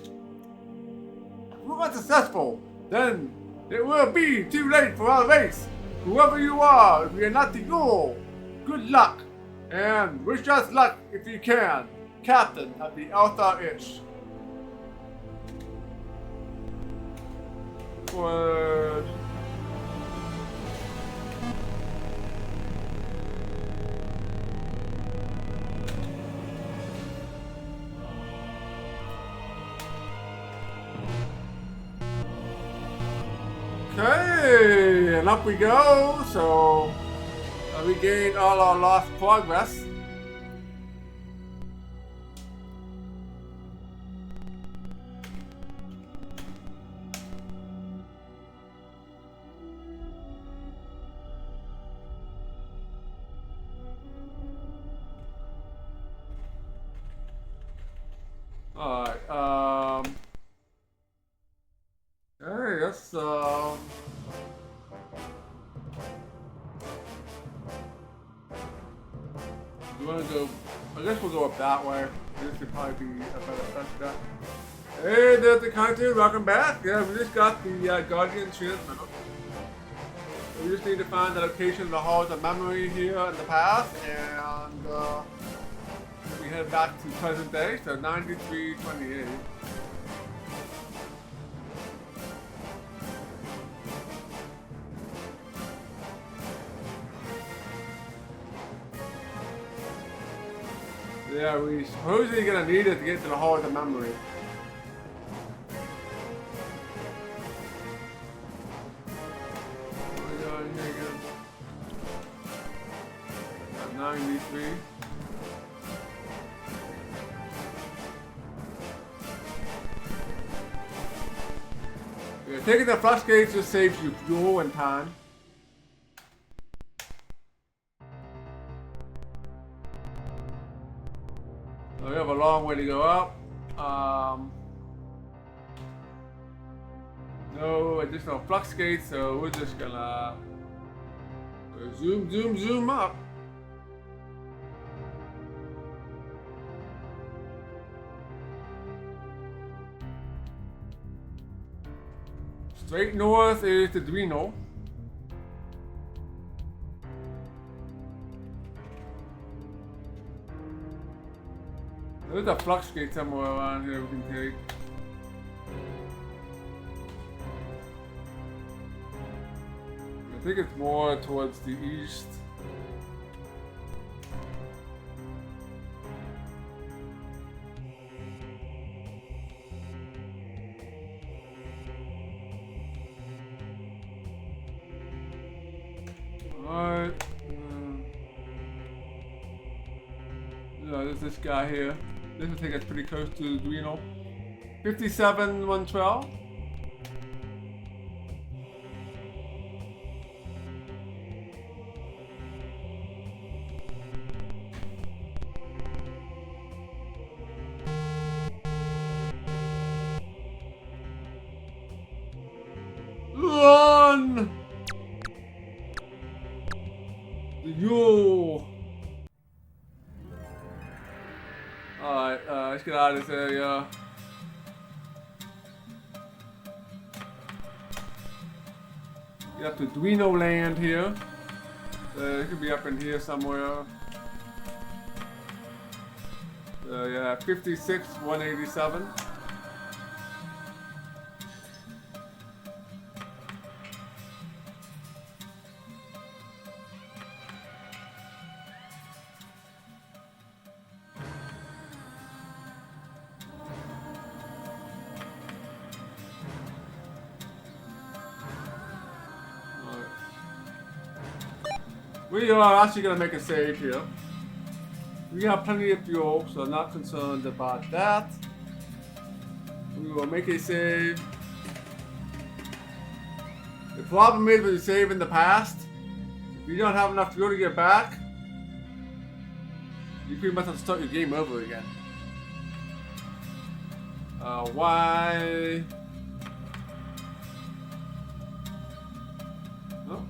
[SPEAKER 1] If we're unsuccessful, then it will be too late for our race. Whoever you are, if we are not the goal, good luck, and wish us luck if you can. Captain of the Alpha-ish. For okay, and up we go. So we gained all our lost progress. Alright, hey, let's, we want to go, I guess we'll go up that way. This could probably be a better bet. Hey, there's the country, welcome back. Yeah, we just got the Guardian transmitter. We just need to find the location of the halls of memory here in the past, and, we head back to present day, so 9328. Yeah, we supposedly gonna need it to get to the Hall of the Memory. What are we doing here again? Got 93. Yeah, taking the flux gauge just saves you fuel and time. So we have a long way to go up. No additional flux gates, so we're just gonna zoom up. Straight north is the Duino. There's a flux gate somewhere around here we can take. I think it's more towards the east. Alright. There's this guy here. This will take us pretty close to the Duino. 57-112. Run! Yo! Alright, let's get out of this area. Get up to Duino land here. It could be up in here somewhere. Yeah, 56-187. We are actually gonna make a save here. We have plenty of fuel, so I'm not concerned about that. We will make a save. The problem is when you save in the past, if you don't have enough fuel to get back, you pretty much have to start your game over again. Why? No.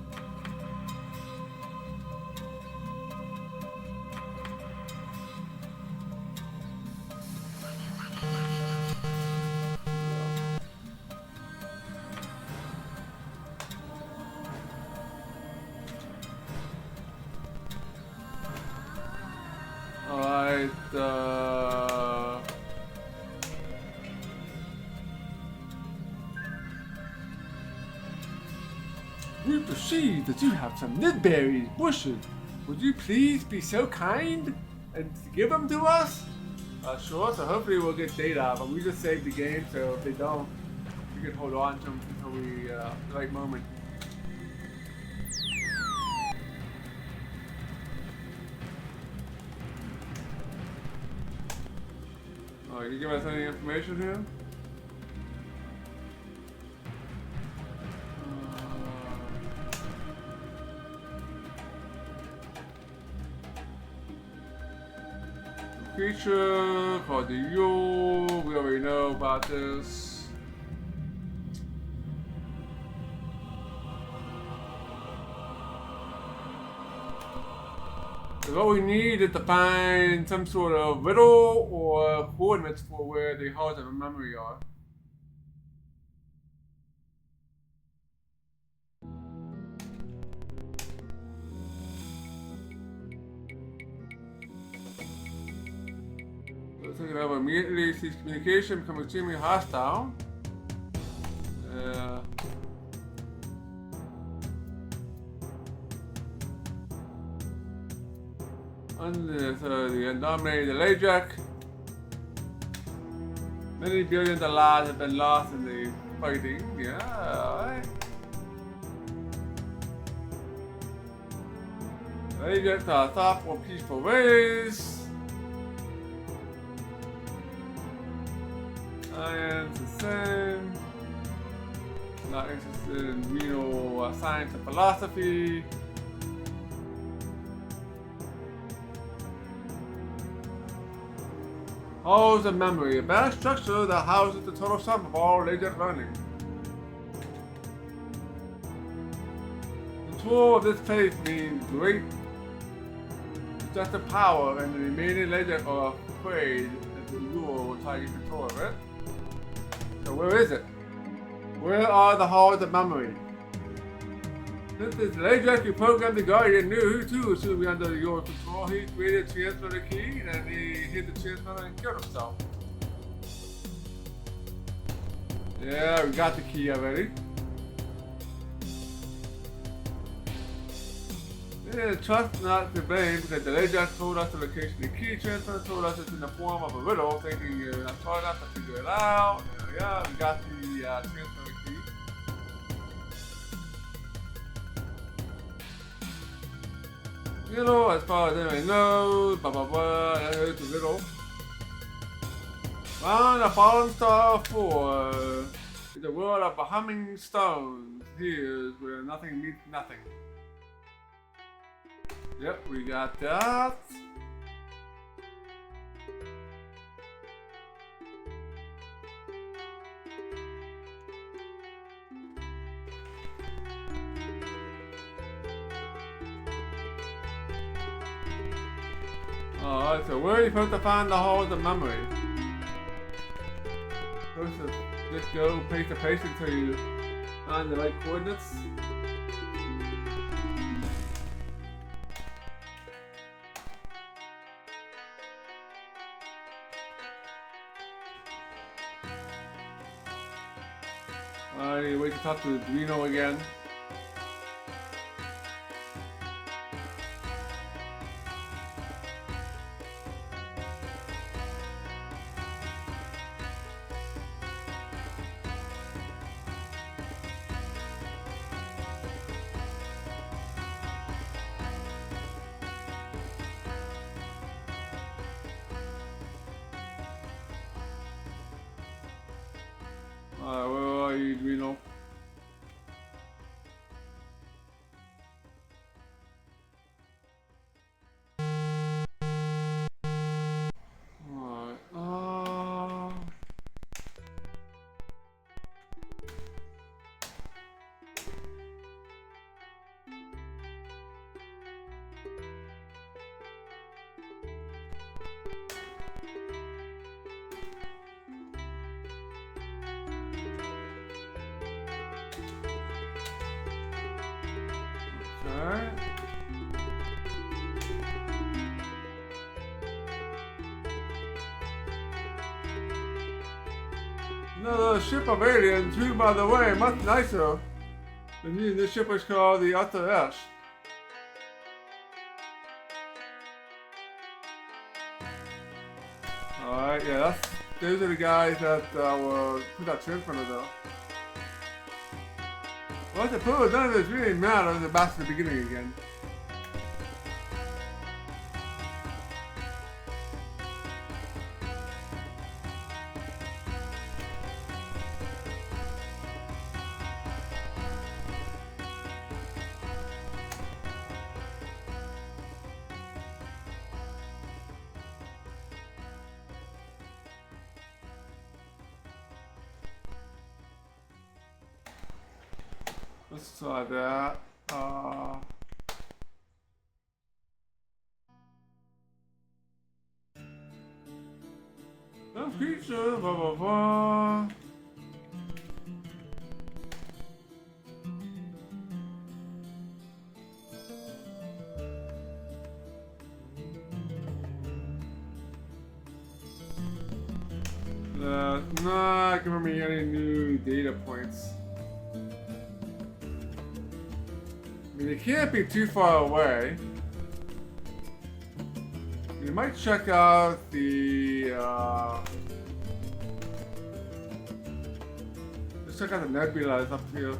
[SPEAKER 1] Alright, we perceive that you have some nidberries bushes. Would you please be so kind and give them to us? Sure, so hopefully we'll get data, but we just saved the game, so if they don't, we can hold on to them until we, the right moment. Oh, can you give us any information here? Creature called the Yule. We already know about this. So what we need is to find some sort of riddle or coordinates for where the hearts of memory are. Taking over immediately, sees communication become extremely hostile. The dominated Lajak. Many billions of lives have been lost in the fighting. Yeah, alright. Lajak are thoughtful, peaceful ways. Science the same. Not interested in real science and philosophy. Halls of memory, a vast structure that houses the total sum of all latent learning. The tool of this place means great possessive power, and the remaining legend are afraid that the rule will try to get control of it. So where is it? Where are the halls of memory? Since this legendary program, the Guardian knew who too should be under your control. He created a transfer the key, and he hit the transfer and killed himself. Yeah, we got the key already. Yeah, trust not to blame, because the legend told us the location of the key transfer, told us it's in the form of a riddle, thinking I'm trying not to figure it out. Yeah, we got the transfer key. You know, as far as anyone knows, blah blah blah, that is the riddle. Found a fallen star 4 in the world of humming stones. Here's where nothing meets nothing. Yep, we got that. Alright, so where are you supposed to find the halls of memory? Supposed to just go place to place until you find the right coordinates? Alright, wait to talk to Reno again. Where are you, Reno? Alright. Another ship of aliens, who, by the way, much nicer than you. This ship is called the Alta S. Alright, yeah, those are the guys that were put that ship in front of though. Well, I suppose none of this really matters. They're back to the beginning again. Let's try that. The future, blah blah blah. That's not giving me any new data points. I mean, it can't be too far away. You might check out the, let's check out the Nebula up here.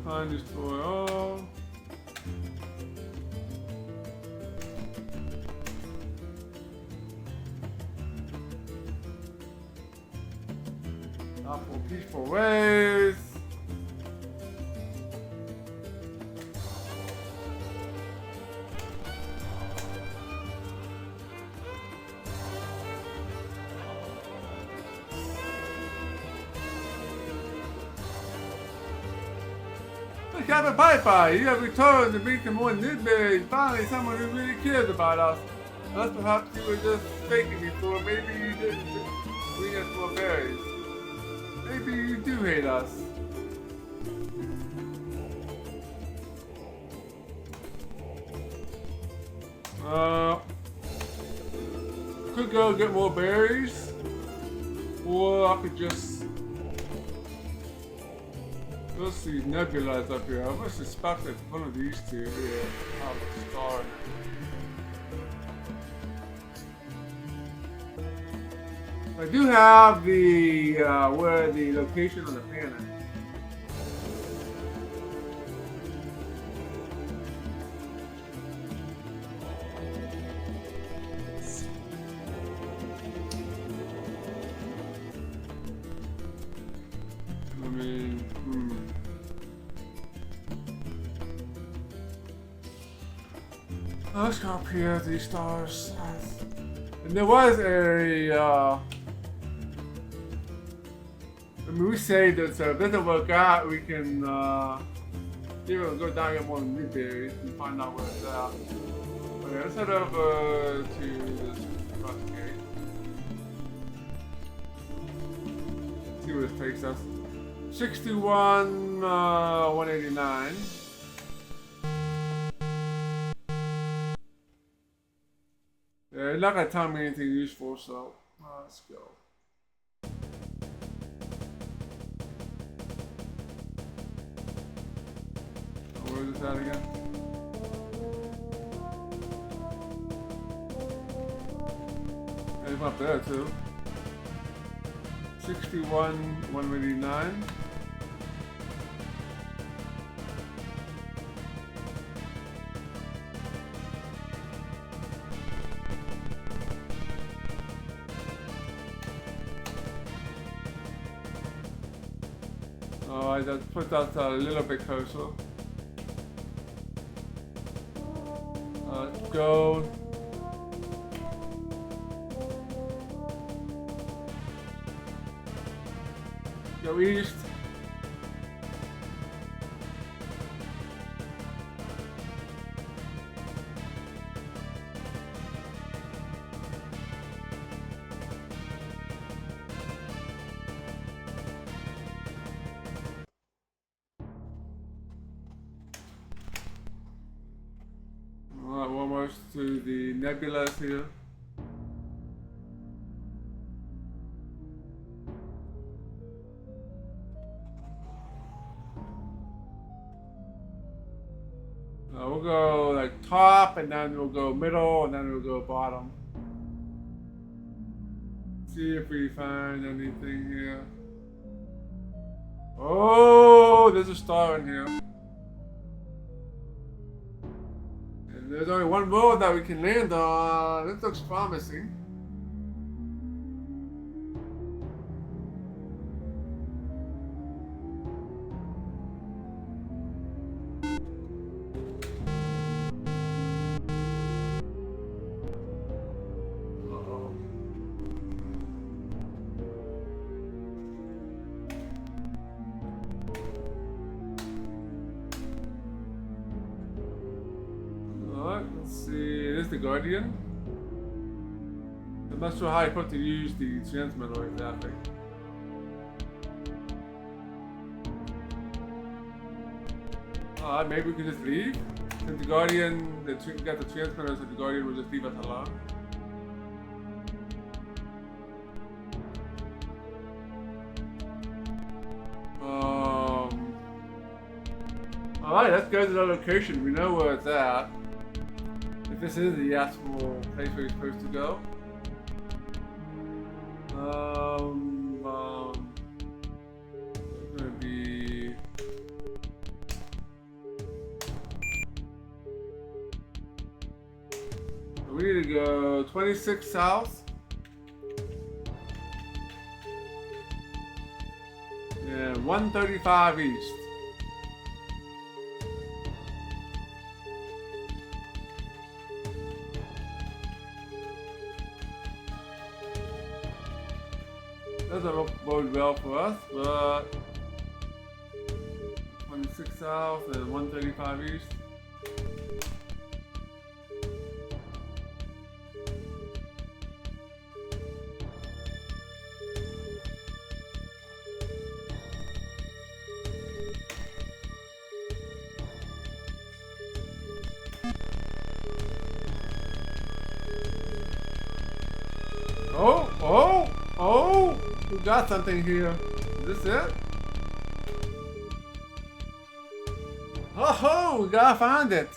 [SPEAKER 1] Find destroy all. Peaceful ways. Hey, Captain Piper, you have returned to bring some more newsberries. Finally, someone who really cares about us. Unless perhaps you were just faking before. Maybe you didn't bring us more berries. Maybe you do hate us. Could go get more berries, or I could just. Let's see, Nebulas up here. I must suspect that one of these two here have a star in it. I do have the where the location on the planet. I mean, let's go up here to these stars. And there was a I mean, we saved it, so if it doesn't work out, we can go down and get more newberries and find out where it's at. Okay, let's head over to this cross gate. See where this takes us. 61, 189. Yeah, it's not gonna tell me anything useful, so let's go. Where is this at again? It's up there too. 61, 189. I just put that a little bit closer. Let's go. Go east. Almost to the Nebula here. We'll go like top, and then we'll go middle, and then we'll go bottom. See if we find anything here. Oh, there's a star in here. There's only one road that we can land on. This looks promising. Uh-oh. Let's see, it is the Guardian. I'm not sure how I'm supposed to use the transmitter exactly. Maybe we can just leave? Since the Guardian, got the transmitter, so the Guardian will just leave us alone. Alright, let's go to the location. We know where it's at. If this is the actual place where you're supposed to go. It's gonna be... We need to go 26 south. And 135 east. Doesn't bode well for us, but 26 south and 135 east. Oh! We got something here. Is this it? Oh, we gotta find it.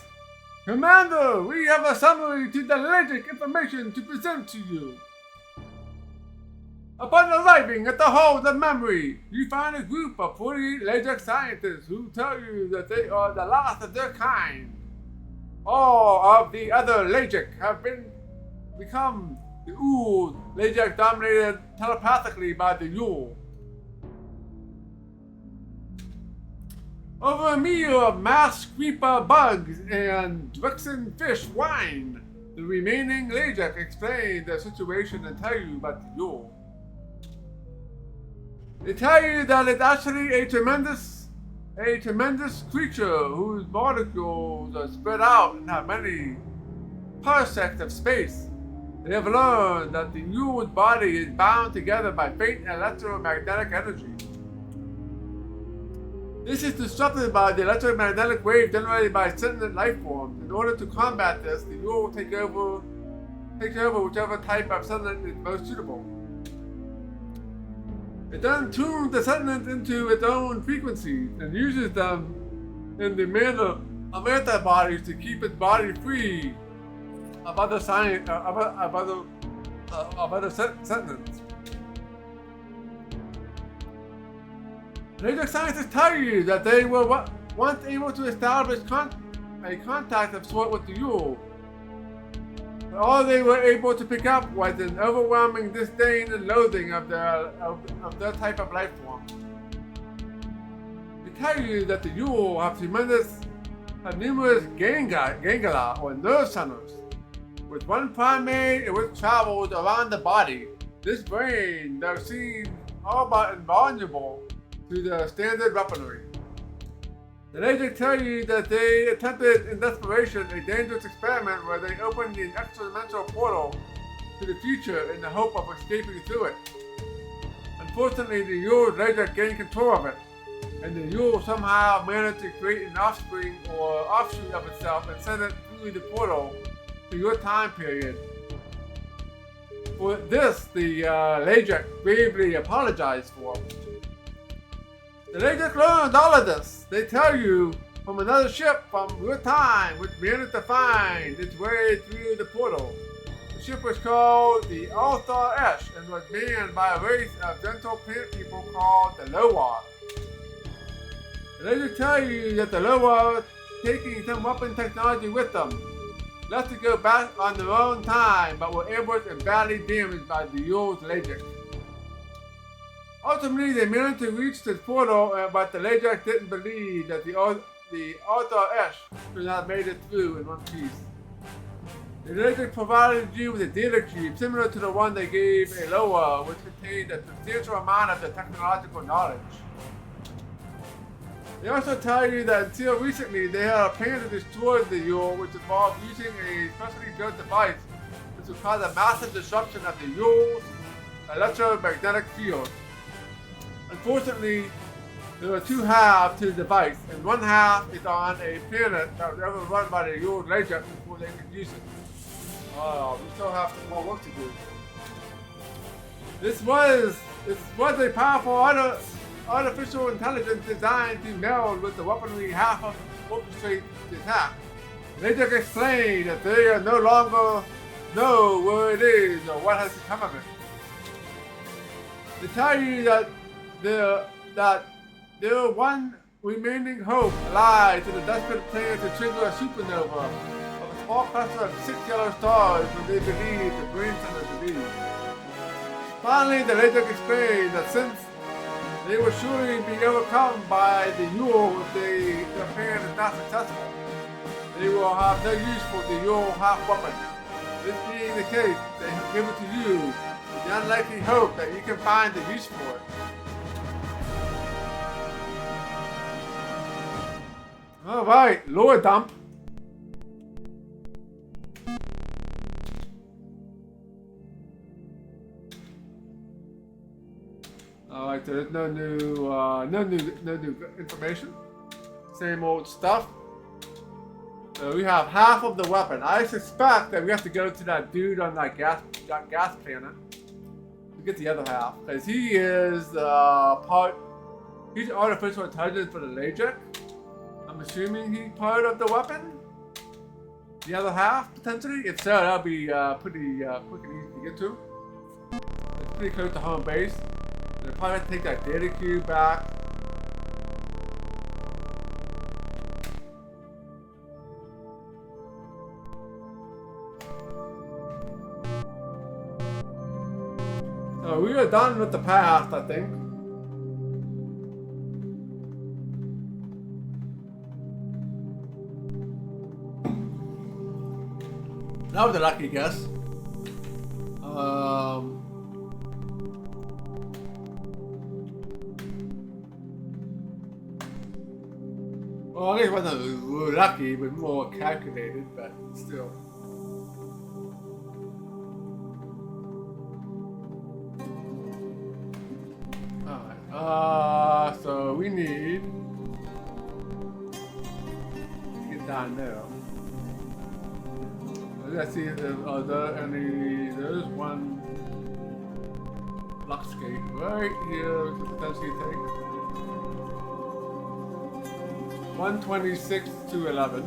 [SPEAKER 1] Commander, we have a summary to the allergic information to present to you. Upon arriving at the Hall of Memory, you find a group of 48 Legic scientists who tell you that they are the last of their kind. All of the other Legic have become the Ood, Legic dominated telepathically by the Yule. Over a meal of mass creeper bugs and Drixen fish wine, the remaining Legic explain their situation and tell you about the Yule. They tell you that it's actually a tremendous creature whose molecules are spread out and have many parsecs of space. They have learned that the Yule's body is bound together by faint electromagnetic energy. This is disrupted by the electromagnetic wave generated by sentient life forms. In order to combat this, the Yule will take over whichever type of sentient is most suitable. It then tunes the sentient into its own frequencies and uses them in the manner of antibodies to keep its body free of other sentients. Legic scientists tell you that they were once able to establish a contact of sort with the Yule. But all they were able to pick up was an overwhelming disdain and loathing of their type of life form. tell you that the Yule have numerous ganglia or nerve centers, with one primary which travels around the body. This brain that seems all but invulnerable to the standard weaponry. The Legend tell you that they attempted in desperation a dangerous experiment where they opened an extra-dimensional portal to the future in the hope of escaping through it. Unfortunately, the Yule later gained control of it, and the Yule somehow managed to create an offspring or offshoot of itself and send it through the portal to your time period. For this, the Lajak bravely apologized for. The Lajak learned all of this. They tell you from another ship from your time which managed to find its way through the portal. The ship was called the Althar Esh and was manned by a race of gentle plant people called the Lowar. The Lajak tell you that the Lowar taking some weapon technology with them, left to go back on their own time, but were ambushed and badly damaged by the Yule's Lajak. Ultimately, they managed to reach this portal, but the Lajak didn't believe that the Althar Esh could have made it through in one piece. The Lajak provided you with a data cube similar to the one they gave Aloha, which contained a substantial amount of the technological knowledge. They also tell you that until recently they had a plan to destroy the Yule, which involved using a specially built device which would cause a massive disruption of the Yule's electromagnetic field. Unfortunately, there are two halves to the device, and one half is on a planet that was overrun by the Yule's Lajak before they could use it. We still have some more work to do. This was a powerful artificial intelligence designed to meld with the weaponry half of orchestrate the attack. They just explain that they are no longer know where it is or what has become of it. They tell you that their one remaining hope lies in the desperate plan to trigger a supernova of a small cluster of 6 yellow stars where they believe the brain center to be. Finally, the Lajak explained that since they will surely be overcome by the Yule if their plan is not successful, they will have no use for the Yule half weapon. This being the case, they have given to you with the unlikely hope that you can find the use for it. Alright, lower dump. Alright, there's no new information. Same old stuff. So we have half of the weapon. I suspect that we have to go to that dude on that gas planet to get the other half, because he is he's artificial intelligence for the Lajak. I'm assuming he's part of the weapon. The other half, potentially. If so, that'll be pretty quick and easy to get to. It's pretty close to home base. They'll probably have to take that data cube back. So we are done with the past, I think. That was a lucky guess. Well, I guess it wasn't lucky, but more calculated, but still. Alright, so we need to get down there. Let's see if there's one lock skate right here we could potentially take. 126 to 11.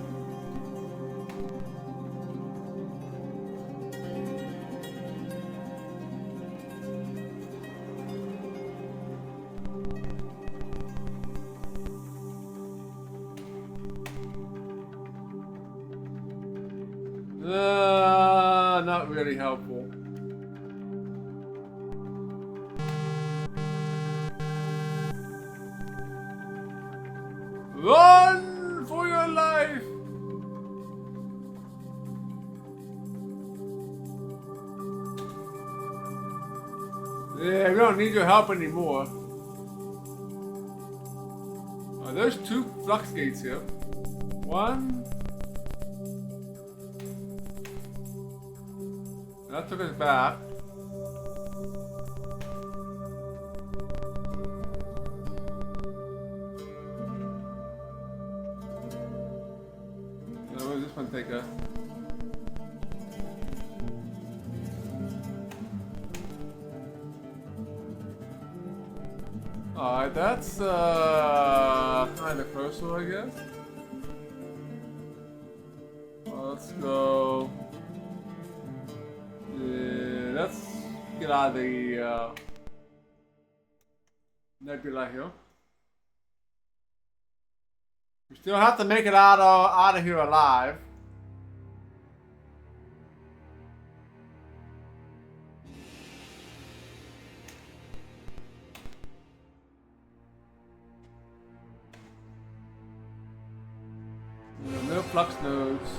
[SPEAKER 1] Not really helpful. Run for your life! Yeah, we don't need your help anymore. There's 2 flux gates here. 1. That took us back. Where does this one take us? Alright, that's kind of closer, I guess. Let's go. Yeah, let's get out of the Nebula here. We still have to make it out of here alive. No flux nodes.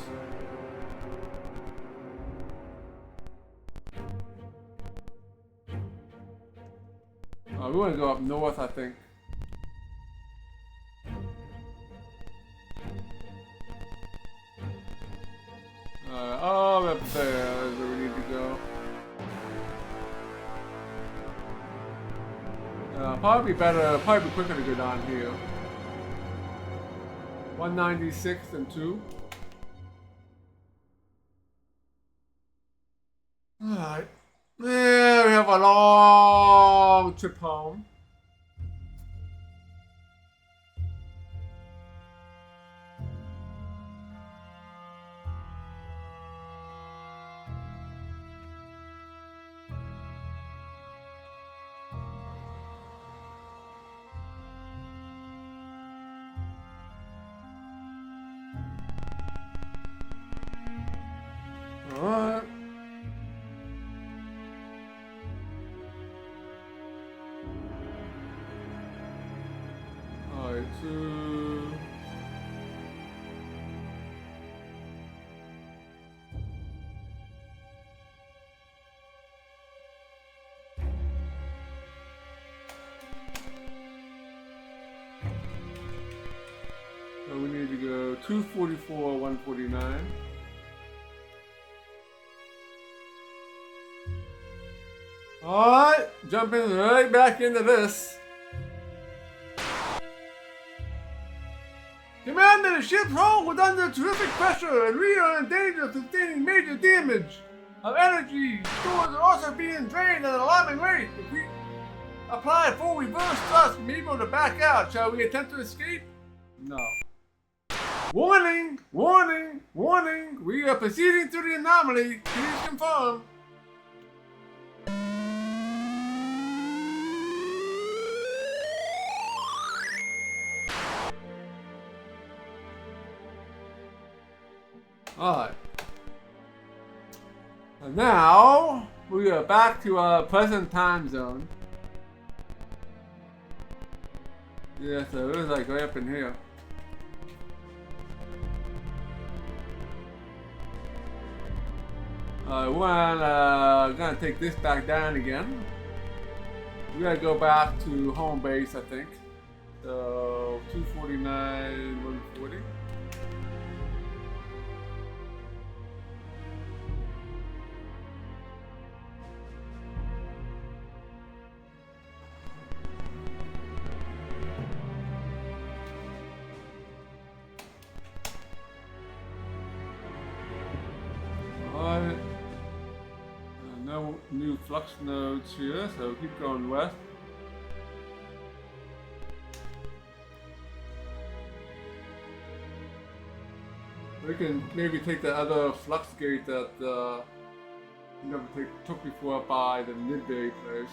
[SPEAKER 1] We want to go up north, I think. Oh, up there is where we need to go. Probably probably quicker to go down here. 196 and 2. Alright. Yeah, we have a long trip home. Alright. Alright, 2. So we need to go 244, 149. Alright, jumping right back into this. Commander, the ship's hull was under terrific pressure and we are in danger of sustaining major damage. Our energy stores are also being drained at an alarming rate. If we apply full reverse thrust, we may be able to back out. Shall we attempt to escape? No. Warning! Warning! Warning! We are proceeding through the anomaly. Please confirm. Alright. And now, we are back to our present time zone. Yeah, so it was like right up in here. We're gonna take this back down again. We gotta go back to home base, I think. So, 249, 140. No new flux nodes here, so keep going west. We can maybe take the other flux gate that we never took before by the midday place.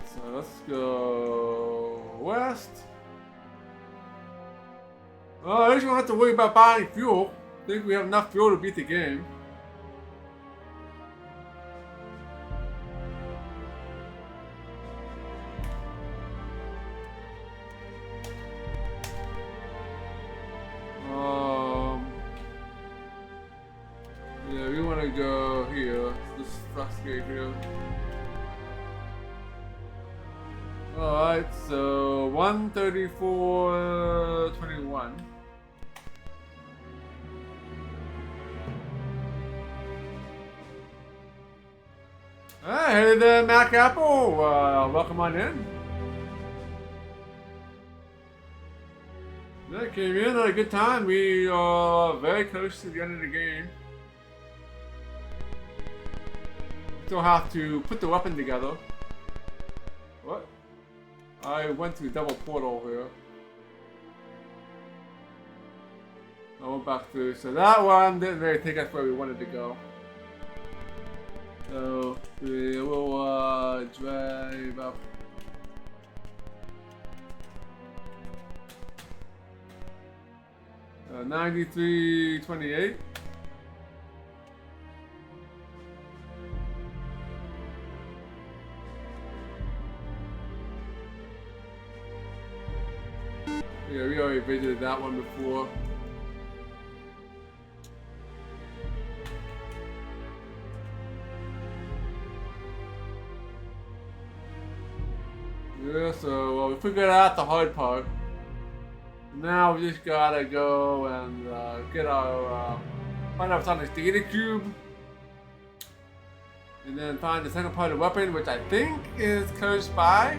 [SPEAKER 1] So let's go west. Well, at least we don't have to worry about buying fuel. I think we have enough fuel to beat the game. Yeah, we want to go here. This flux gate here. Alright, so 134.21. Hey there, Mac Apple. Welcome on in. Yeah, came in at a good time. We are very close to the end of the game. Still have to put the weapon together. What? I went to double portal here. I went back through. So that one didn't really take us where we wanted to go. So we will drive up. 93.28. Yeah, we already visited that one before. Yeah, so we figured out the hard part. Now we just gotta go and get our find out what's on this data cube, and then find the second part of the weapon, which I think is close by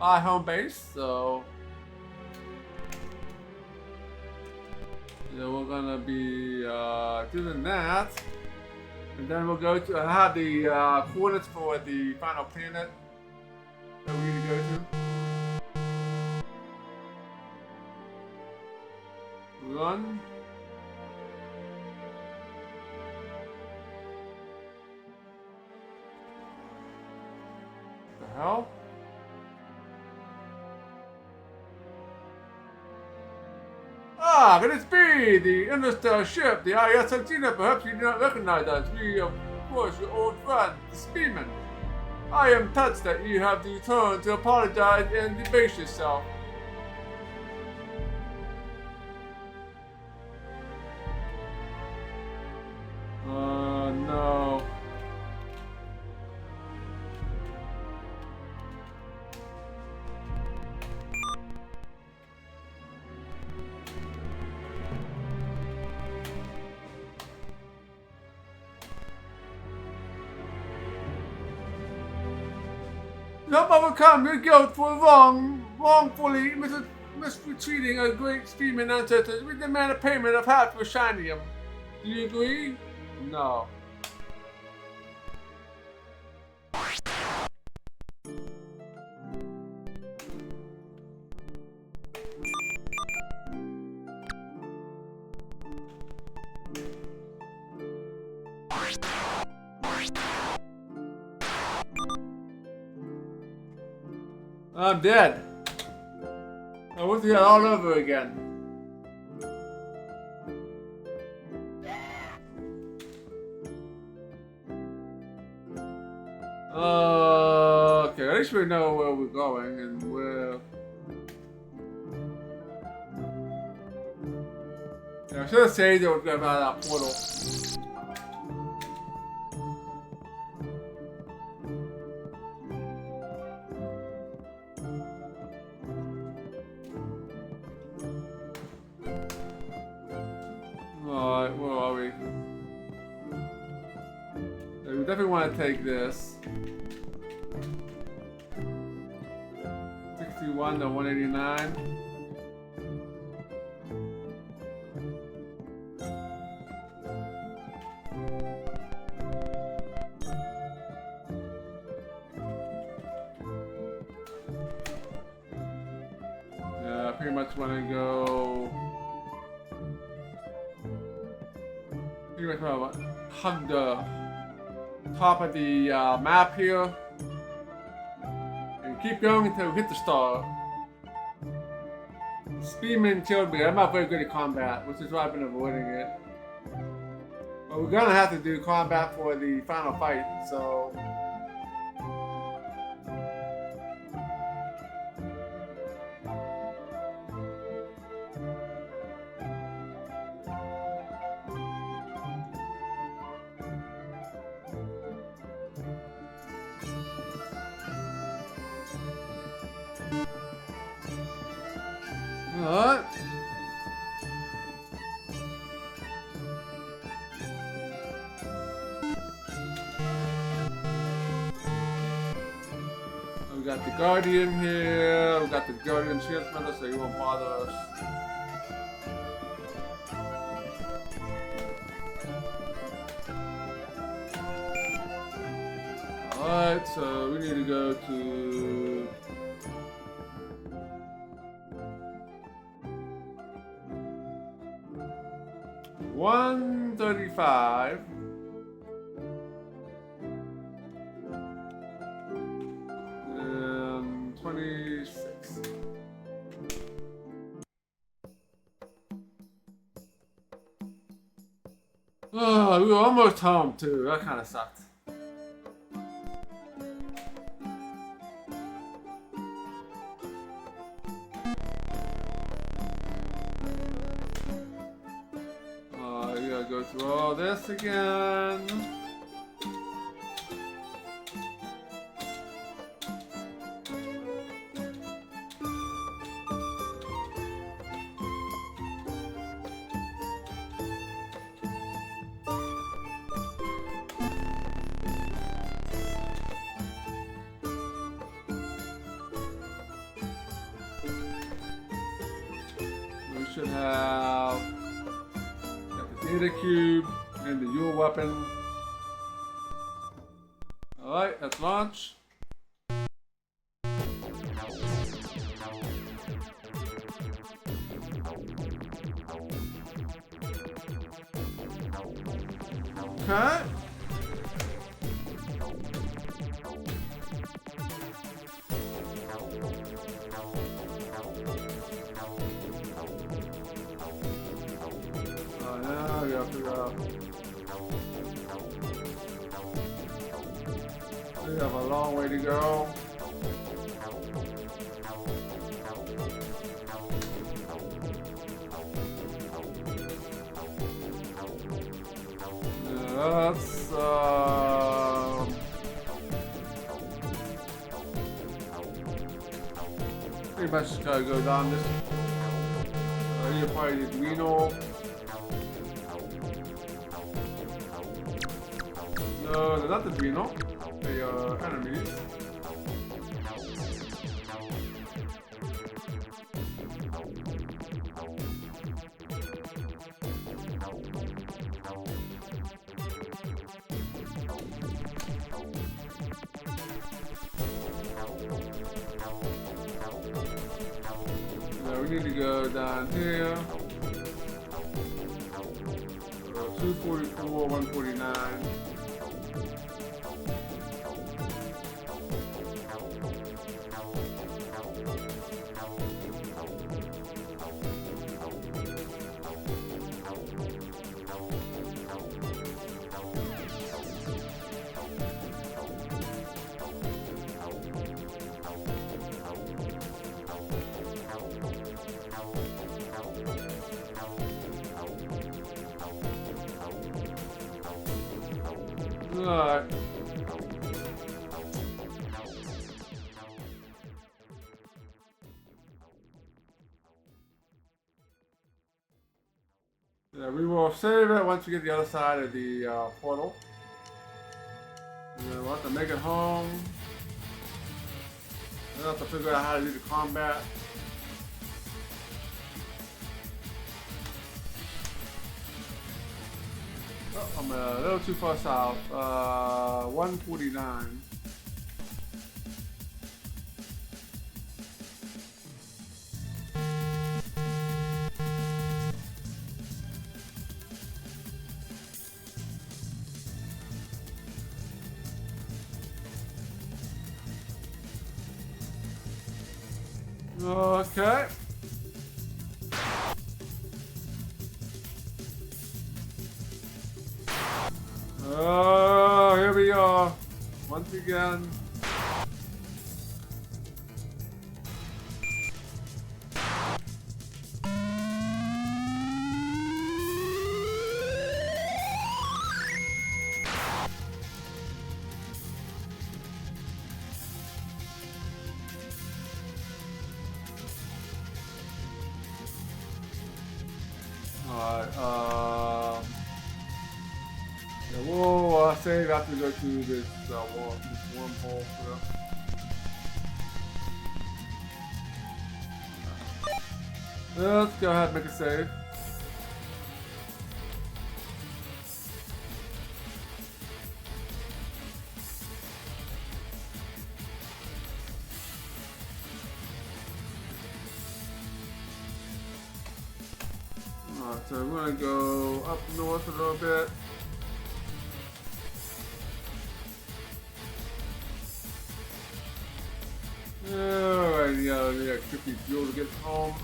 [SPEAKER 1] home base. So yeah, we're gonna be doing that, and then we'll go to have the coordinates for the final planet that we need to go to. Run. What the hell? Ah, can it be the interstellar ship, the hercxena? Perhaps you do not recognize us. We, of course, your old friend, the Spearman. I am touched that you have returned to apologize and debase yourself. No. Help overcome your guilt for wrongfully mistreating a great Spearman ancestor. We demand a payment of half for shinium. Do you agree? No. I'm dead. I want to do that all over again. Okay, at least we know where we're going and where. Yeah, I should have said that we're going about that portal. Alright, where are we? Yeah, we definitely want to take this. 61 to 189. Yeah, I pretty much want to go. Pretty much want to hug the top of the map here. Keep going until we hit the star. Spearman killed me. I'm not very good at combat, which is why I've been avoiding it. But we're gonna have to do combat for the final fight, so. Alright. We got the Guardian here. We got the Guardian transmitter, so he won't bother us. Alright, so we need to go to 135. And 26. Oh, we were almost home too. That kind of sucked. You gotta go through all this again. We should have got the data cube and the Yule weapon. Alright, let's launch. Okay. Now we have to go. We have a long way to go. That's pretty much just gotta go down this. You're probably the Reno. No, they're not the Reno. They are enemies. We need to go down here. 244, 149. Alright. Yeah, we will save it once we get the other side of the portal. And then we'll have to make it home. We'll have to figure out how to do the combat. Oh, I'm a little too far south. 149. Okay. Oh, here we are. Once again. save after we go through this wormhole. Let's go ahead and make a save. Alright, so I'm gonna go up north a little bit. Alright, yeah, we got 50 fuel to get home.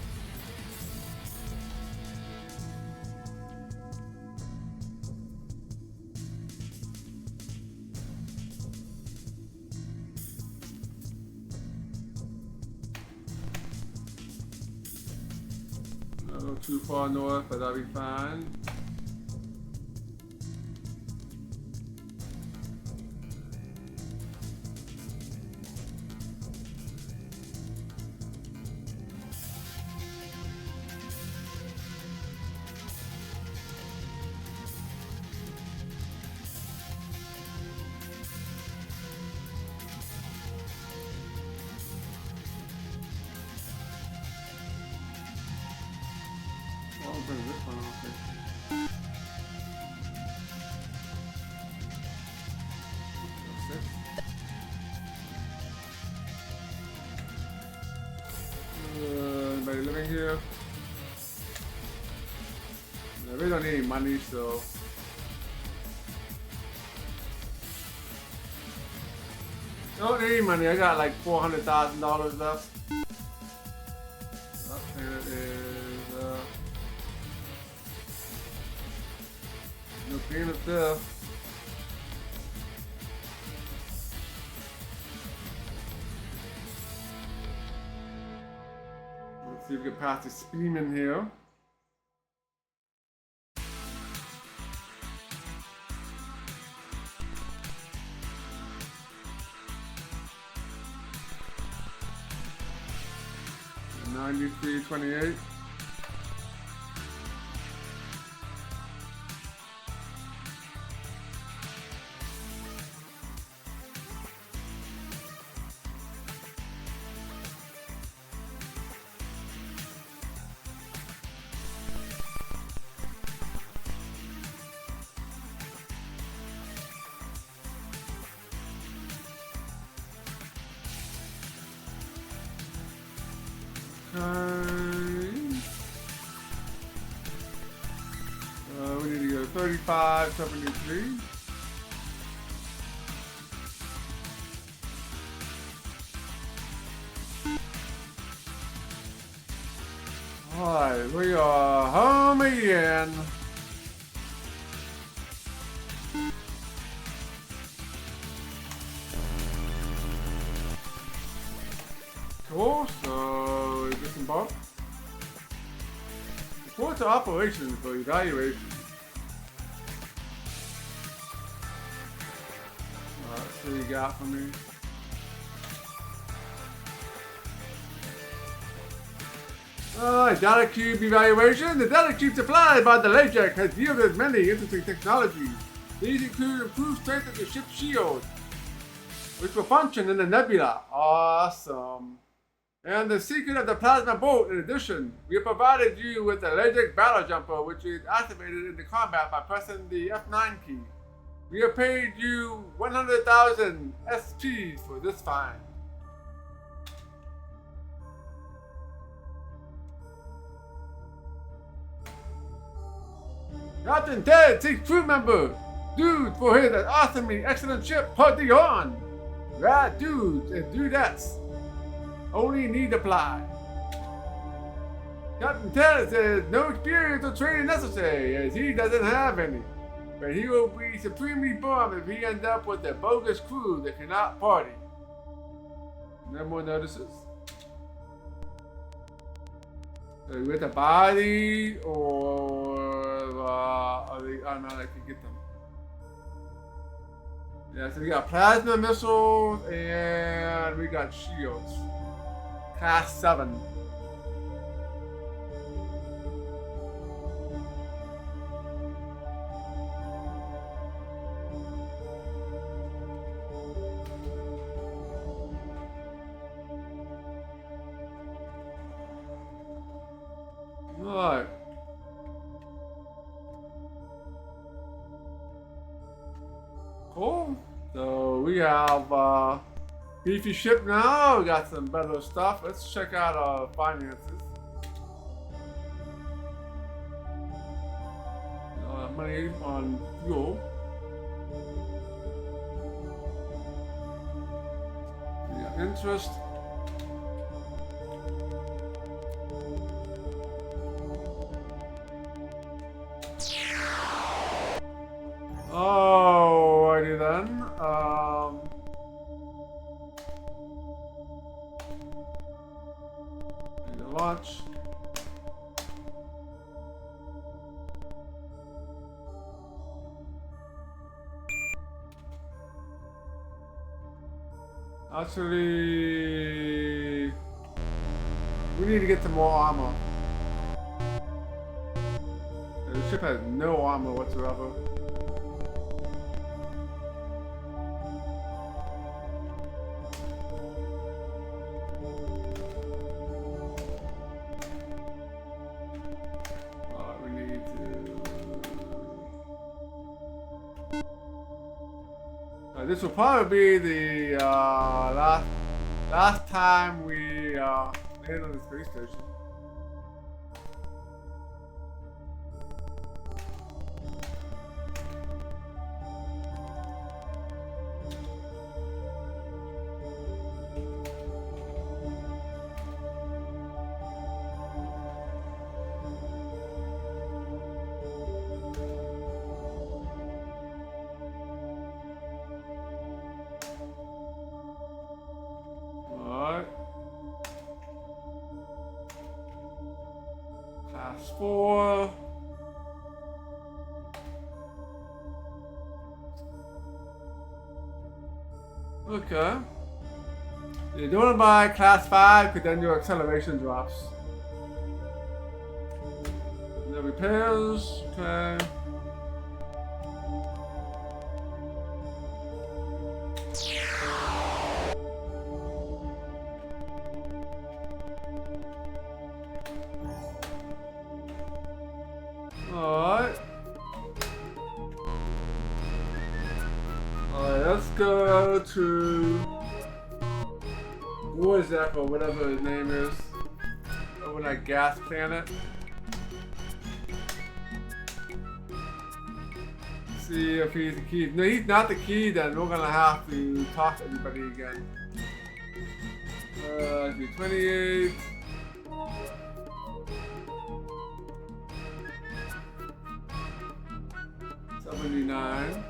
[SPEAKER 1] Not go too far north, but that'll be fine. I'll bring this one off here. Anybody living here? Yeah, we don't need any money, so. Don't need any money. I got like $400,000 left. Up here is no peanuts there. Let's see if we can pass the Spearman here. $93.28. We need to go 35.73. Alright, we are home again. Cool, so disembark. Report to operations for evaluation. Alright, so you got for me. Data cube evaluation. The data cube supplied by the LAJEC has yielded many interesting technologies. These include improved strength of the ship's shield, which will function in the Nebula. Awesome. And the secret of the plasma bolt. In addition, we have provided you with the LAJEC battle jumper, which is activated into combat by pressing the F9 key. We have paid you 100,000 SPs for this find. Captain Ted seeks crew member. Dude for his awesomely excellent ship, party on. Rad dudes and dudettes. Only need apply. Captain Ted says no experience or training necessary, as he doesn't have any. But he will be supremely bummed if he ends up with a bogus crew that cannot party. No more notices. So with the body or are they automatic to get them? Yeah, so we got plasma missiles and we got shields. Class 7. Alright. Cool. So we have beefy ship now. We got some better stuff. Let's check out our finances. Money on fuel. We got interest. Alrighty then. Need to launch. Actually, we need to get some more armor. The ship has no armor whatsoever. We need to. This will probably be the last time we land on the space station. Class 4. Okay. You're doing it by class 5, because then your acceleration drops. No repairs. Okay. Alright. Alright, let's go to Warzak or whatever his name is. Over that gas planet. See if he's the key. No, he's not the key, then we're gonna have to talk to everybody again. 28. $79.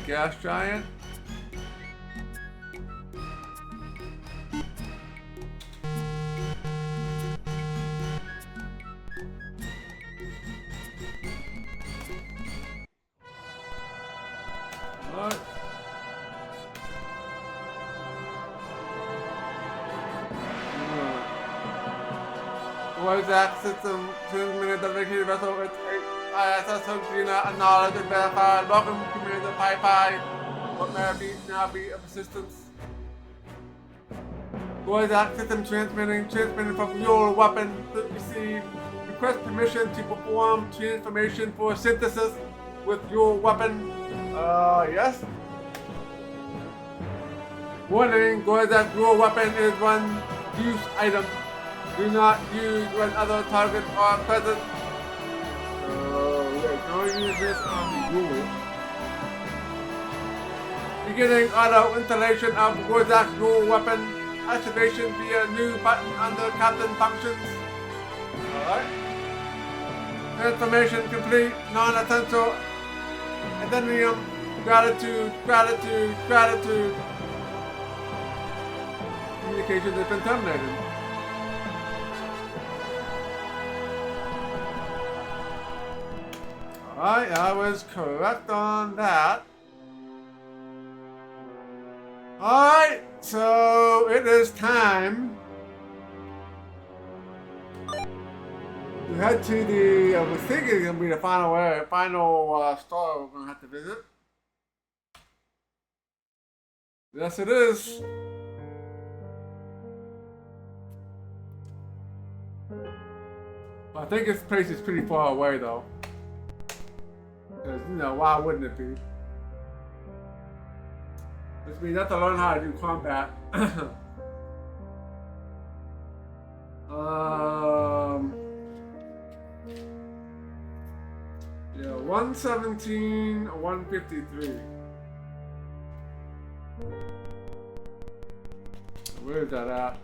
[SPEAKER 1] Gas giant. What? Warzak system transmitted the vacated vessel with ISS hercxena acknowledged and verified. Welcome to Commander Pi Pi. What may now be of assistance? Warzak system transmitting from your weapon to receive. Request permission to perform transformation for synthesis with your weapon. Yes. Warning, Warzak, your weapon is one use item. Do not use when other targets are present. Don't use this on the rule. Beginning auto installation of Warzak's rule weapon. Activation via new button under Captain Functions. Alright. Transformation complete. Non-essential. Addendum. Gratitude. Communications has been terminated. Alright, I was correct on that. Alright, so it is time to head to the, I was thinking it's going to be the final star we're going to have to visit. Yes, it is. I think this place is pretty far away though. Because, you know, why wouldn't it be? Which means you have to learn how to do combat. Yeah, 117, 153. Where is that at?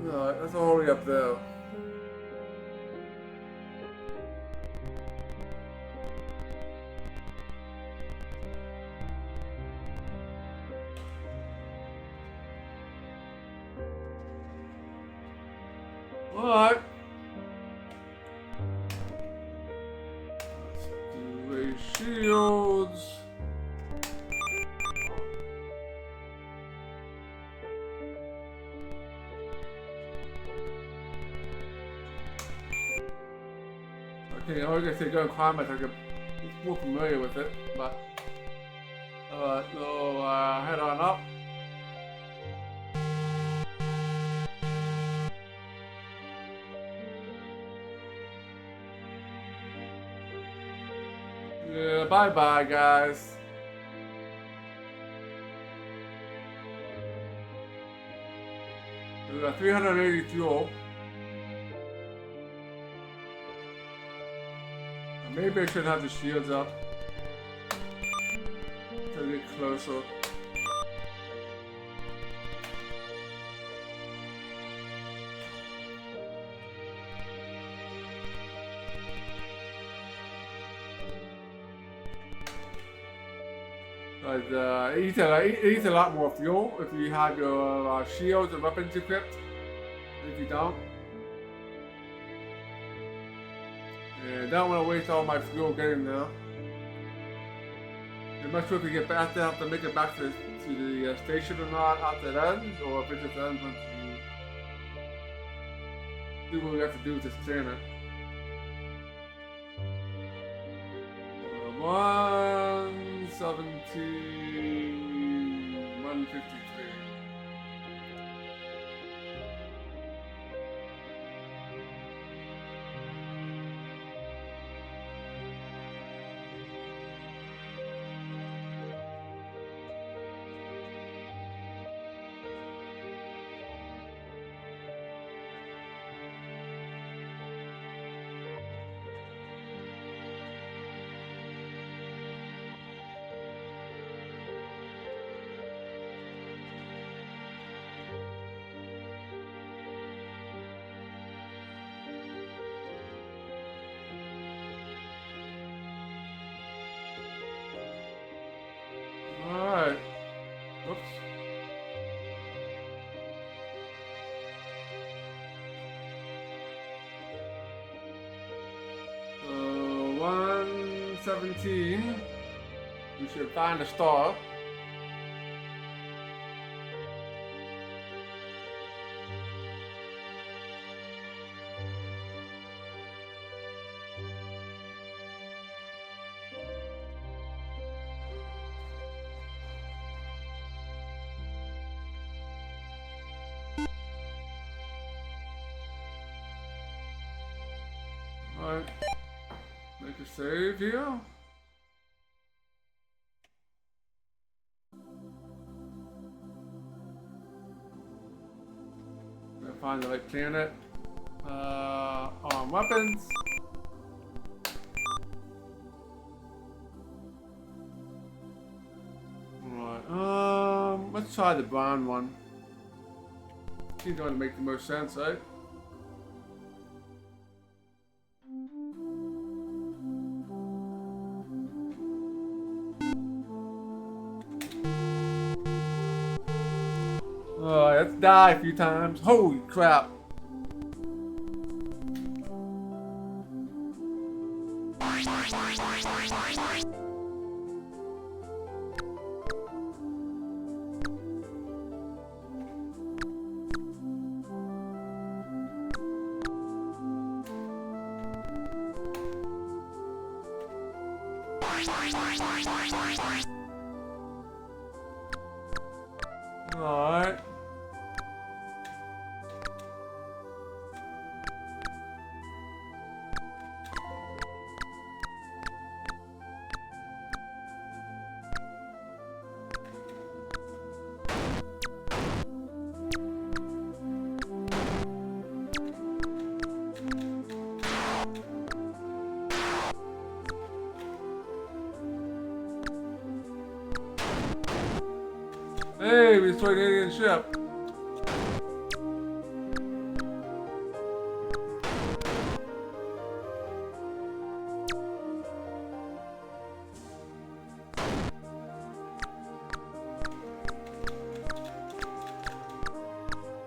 [SPEAKER 1] Alright, that's all the way up there. Alright. Let's do a shields. Okay, I was gonna say go climate, I could be more familiar with it, but so head on up. Yeah, bye bye guys. We got 380 fuel. Maybe I should have the shields up to get closer. But it eats a lot more fuel if you have your shields and weapons equipped. If you don't. And I don't want to waste all my fuel getting there. I'm not sure if we get back there, have to make it back to the station or not after it ends, or if it just ends once you do what we have to do to sustain it. 117, 153. Alright. Whoops. So 117. We should find a star. Alright, make a save here. Gotta find the right planet. On weapons. Alright, let's try the brown one. Seems going to make the most sense, right? Let's die a few times. Holy crap. Alright. Hey, we destroyed an alien ship.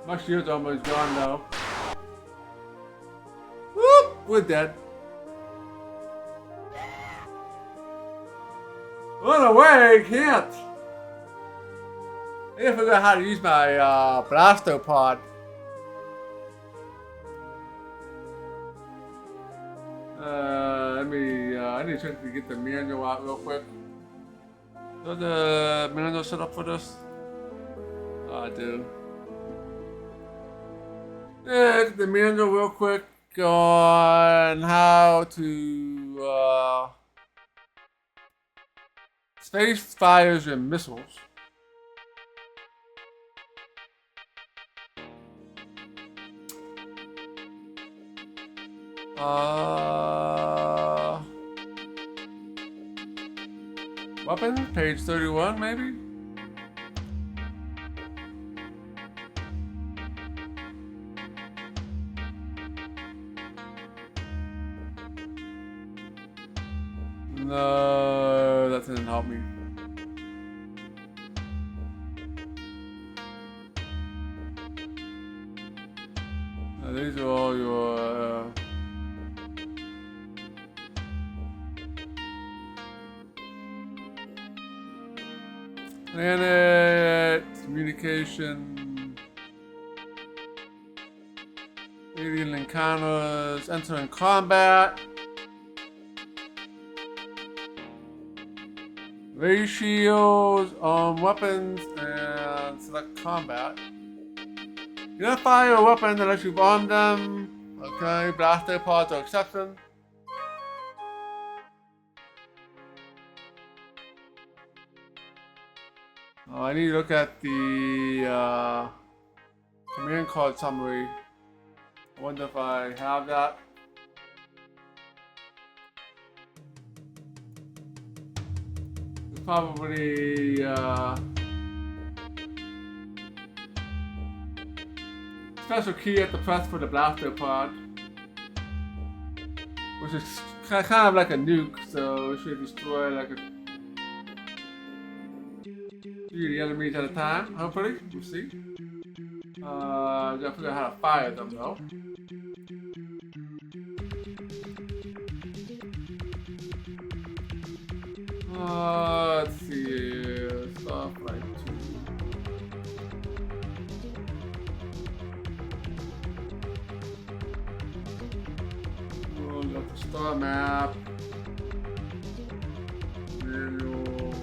[SPEAKER 1] My shield's almost gone though. Whoop! We're dead. Run away! Can't! I gotta figure out how to use my blaster pod. I need to check to get the manual out real quick. Is the manual set up for this? Oh, I do. Yeah, get the manual real quick on how to space fires and missiles. Weapon, page 31 maybe? No, that didn't help me. These are all your planet, communication, alien encounters, entering combat, ratios on weapons, and select combat. You don't fire a weapon unless you bomb them. Okay, blaster pods are exception. Oh, I need to look at the command card summary. I wonder if I have that. It's probably special key at the press for the blaster pod, which is kind of like a nuke, so it should destroy like a few the enemies at a time, hopefully. We'll see. Gotta figure out how to fire them though. Let's see. Starflight 2. Oh, got the star map. Manual.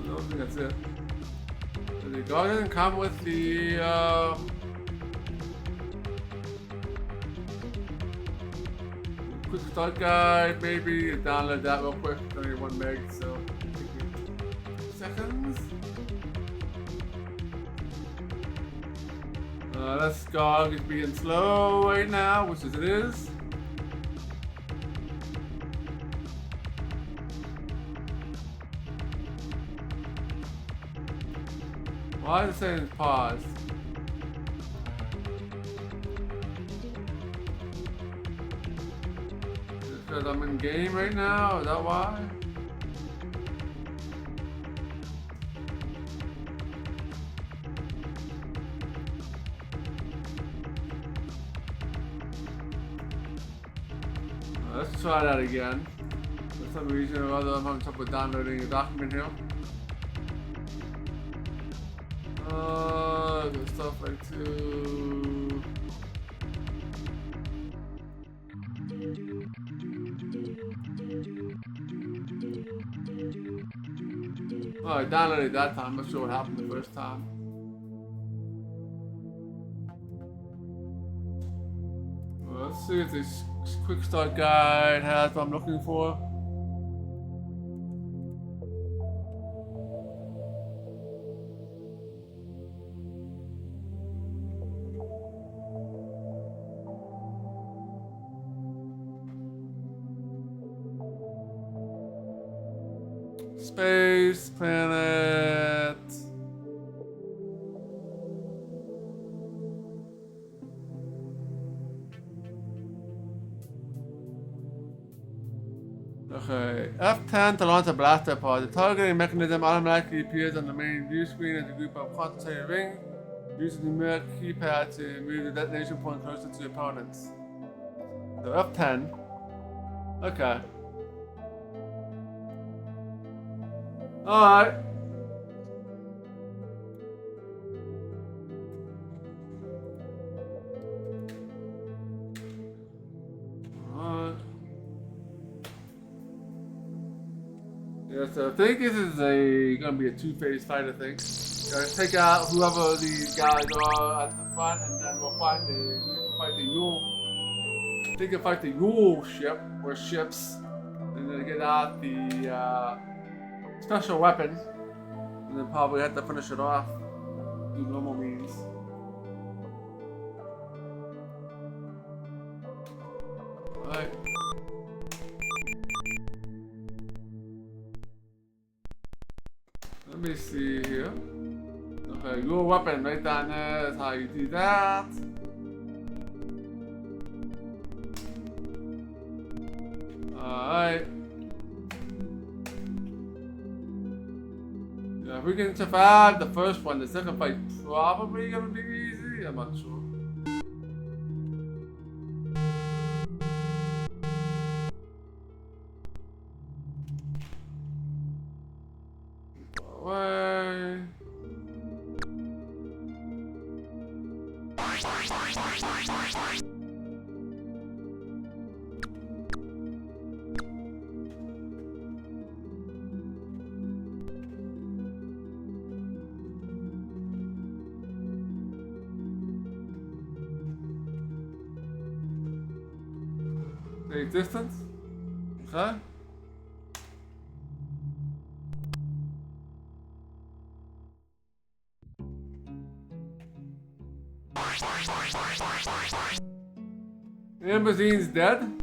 [SPEAKER 1] I think that's it. So the garden come with the quick start guide, maybe download that real quick. It's only 1 meg, so seconds. This GOG is being slow right now, which is it is. Why is it saying pause? Because I'm in game right now, is that why? Let's try that again. For some reason or other, I'm having trouble downloading a document here. Starflight 2. Oh, I downloaded it that time. I'm not sure what happened the first time. Well, let's see if this quick start guide has what I'm looking for. Space, planet. Okay, F10 to launch a blaster pod. The targeting mechanism automatically appears on the main view screen as a group of concentrated rings. Use the numeric keypad to move the detonation point closer to opponents. So F10. Okay. Alright. Yeah, so I think this is gonna be a two-phase fight, I think. Gotta take out whoever these guys are at the front, and then we'll fight the Yule. I think we'll fight the Yule ship, or ships, and then get out the special weapon, and then probably have to finish it off through normal means. Alright. Let me see here. Okay, your weapon right down there is how you do that. Alright. Yeah, if we can survive the first one, the second fight probably gonna be easy. I'm not sure. Away. The distance? Okay. Ambazine's dead?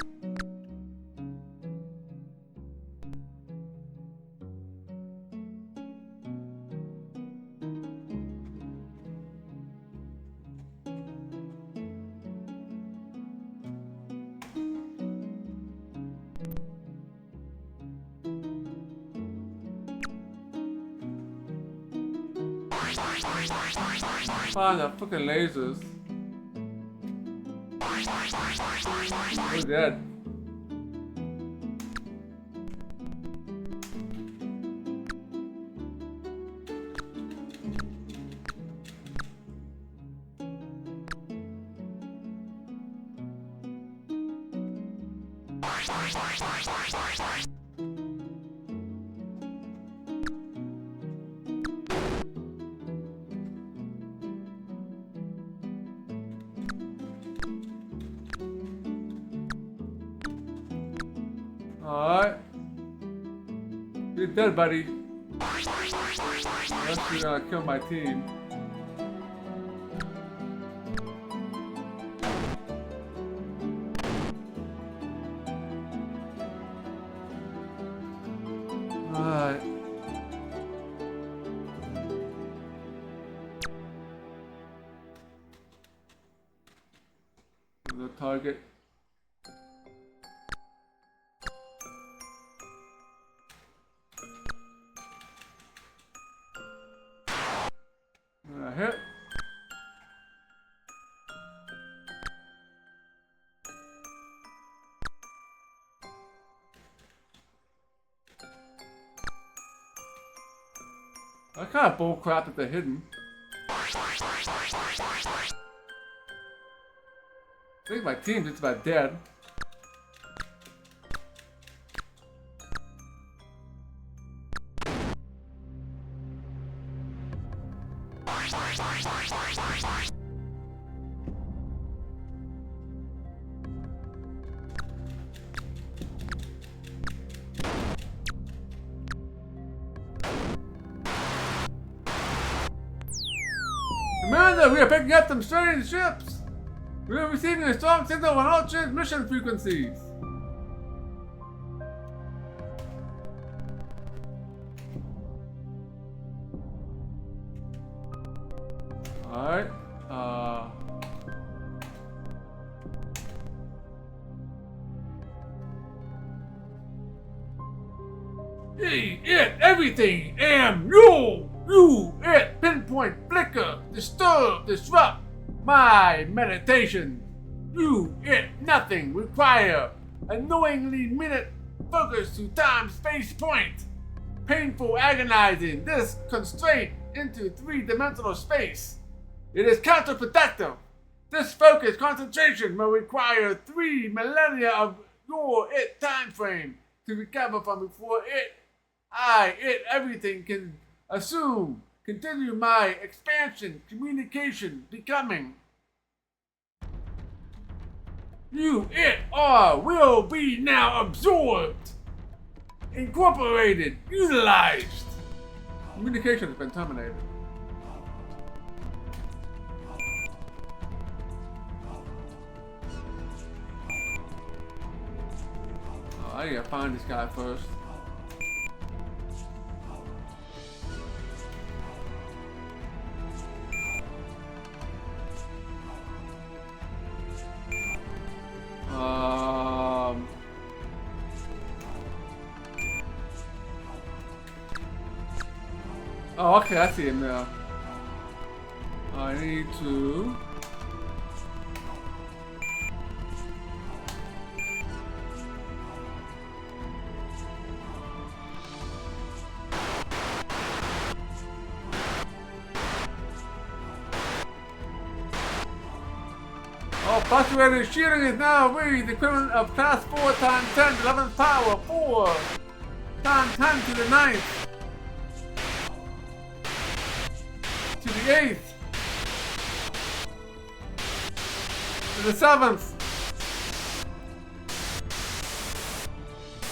[SPEAKER 1] Find the fucking lasers. We're dead. Alright. You're dead, buddy. Unless you're gonna kill my team. Alright. The target. Hit. That kind of bullcrap that they're hidden. I think my team's just about dead. Commander, we are picking up some strange ships. We are receiving a strong signal on all transmission frequencies. Alright, Hey, it, everything, am, you, it, pinpoint, flicker, disturb, disrupt my meditation. You, it, nothing, require, annoyingly minute, focus to time, space, point. Painful, agonizing, this constraint into three-dimensional space. It is counterproductive. This focus concentration will require 3 millennia of your it time frame to recover from before everything can assume, continue my expansion, communication, becoming. You, it, are, will be now absorbed, incorporated, utilized. Communication has been terminated. I gotta find this guy first. Oh, okay, I see him now. I need to... Oh, fluctuating shooting is now read the equivalent of class 4 times 10 to the 11th power, 4 times 10 to the 9th. To the 8th, to the 7th,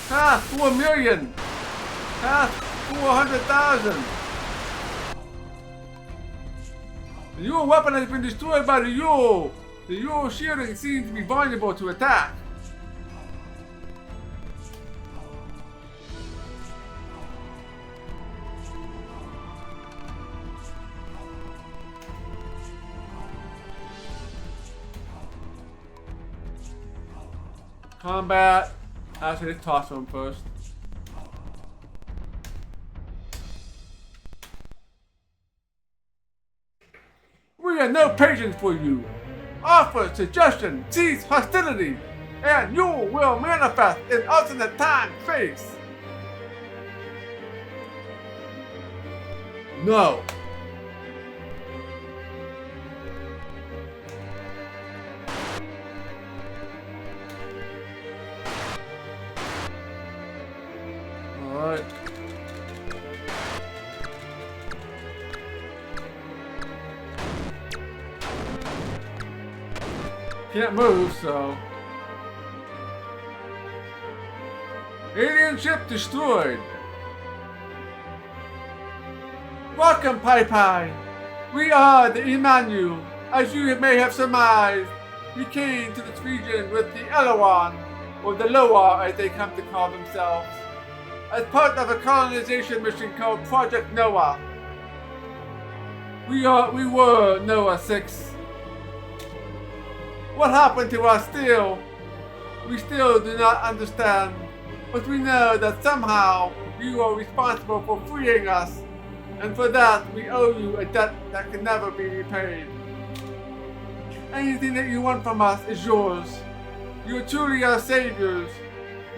[SPEAKER 1] past 4 million, past 400,000. The Yule weapon has been destroyed by the Yule. The Yule shielding seems to be vulnerable to attack. Combat. Actually, let's toss him first. We have no patience for you. Offer, suggestion, cease hostility, and you will manifest in alternate time space. No. Alright. Can't move, so... Alien ship destroyed. Welcome, Pai Pai. We are the Emmanuel. As you may have surmised, we came to this region with the Eloan, or the Loa as they come to call themselves, as part of a colonization mission called Project Noah. We were Noah 6. What happened to us we still do not understand, but we know that somehow you are responsible for freeing us, and for that we owe you a debt that can never be repaid. Anything that you want from us is yours. You are truly our saviors.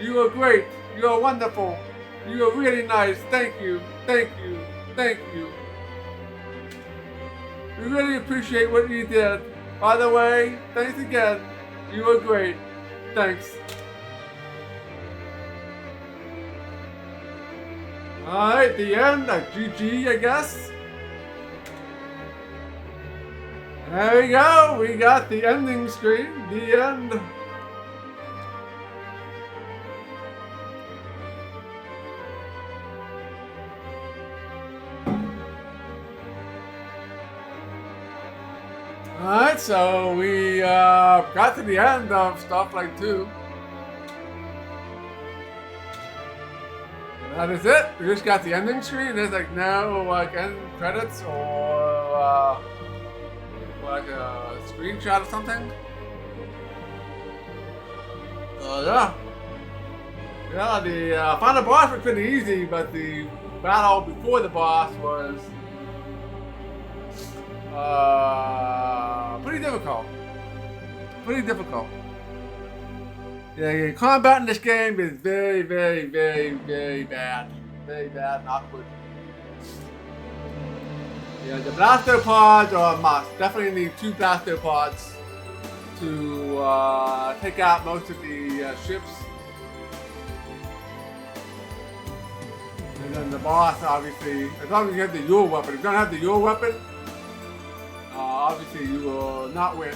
[SPEAKER 1] You are great. You are wonderful. You are really nice. Thank you. Thank you. Thank you. We really appreciate what you did. By the way, thanks again. You were great. Thanks. Alright, the end. GG, I guess. There we go. We got the ending screen. The end. Alright, so we got to the end of Starflight 2. That is it. We just got the ending screen. There's like no like end credits or like a screenshot or something. So yeah. Yeah, the final boss was pretty easy, but the battle before the boss was pretty difficult. Pretty difficult. Yeah, combat in this game is very, very, very, very bad. Very bad and awkward. Yeah, the blaster pods are a must. Definitely need 2 blaster pods to take out most of the ships. And then the boss, obviously, as long as you have the Yule weapon. If you don't have the Yule weapon, obviously you will not win.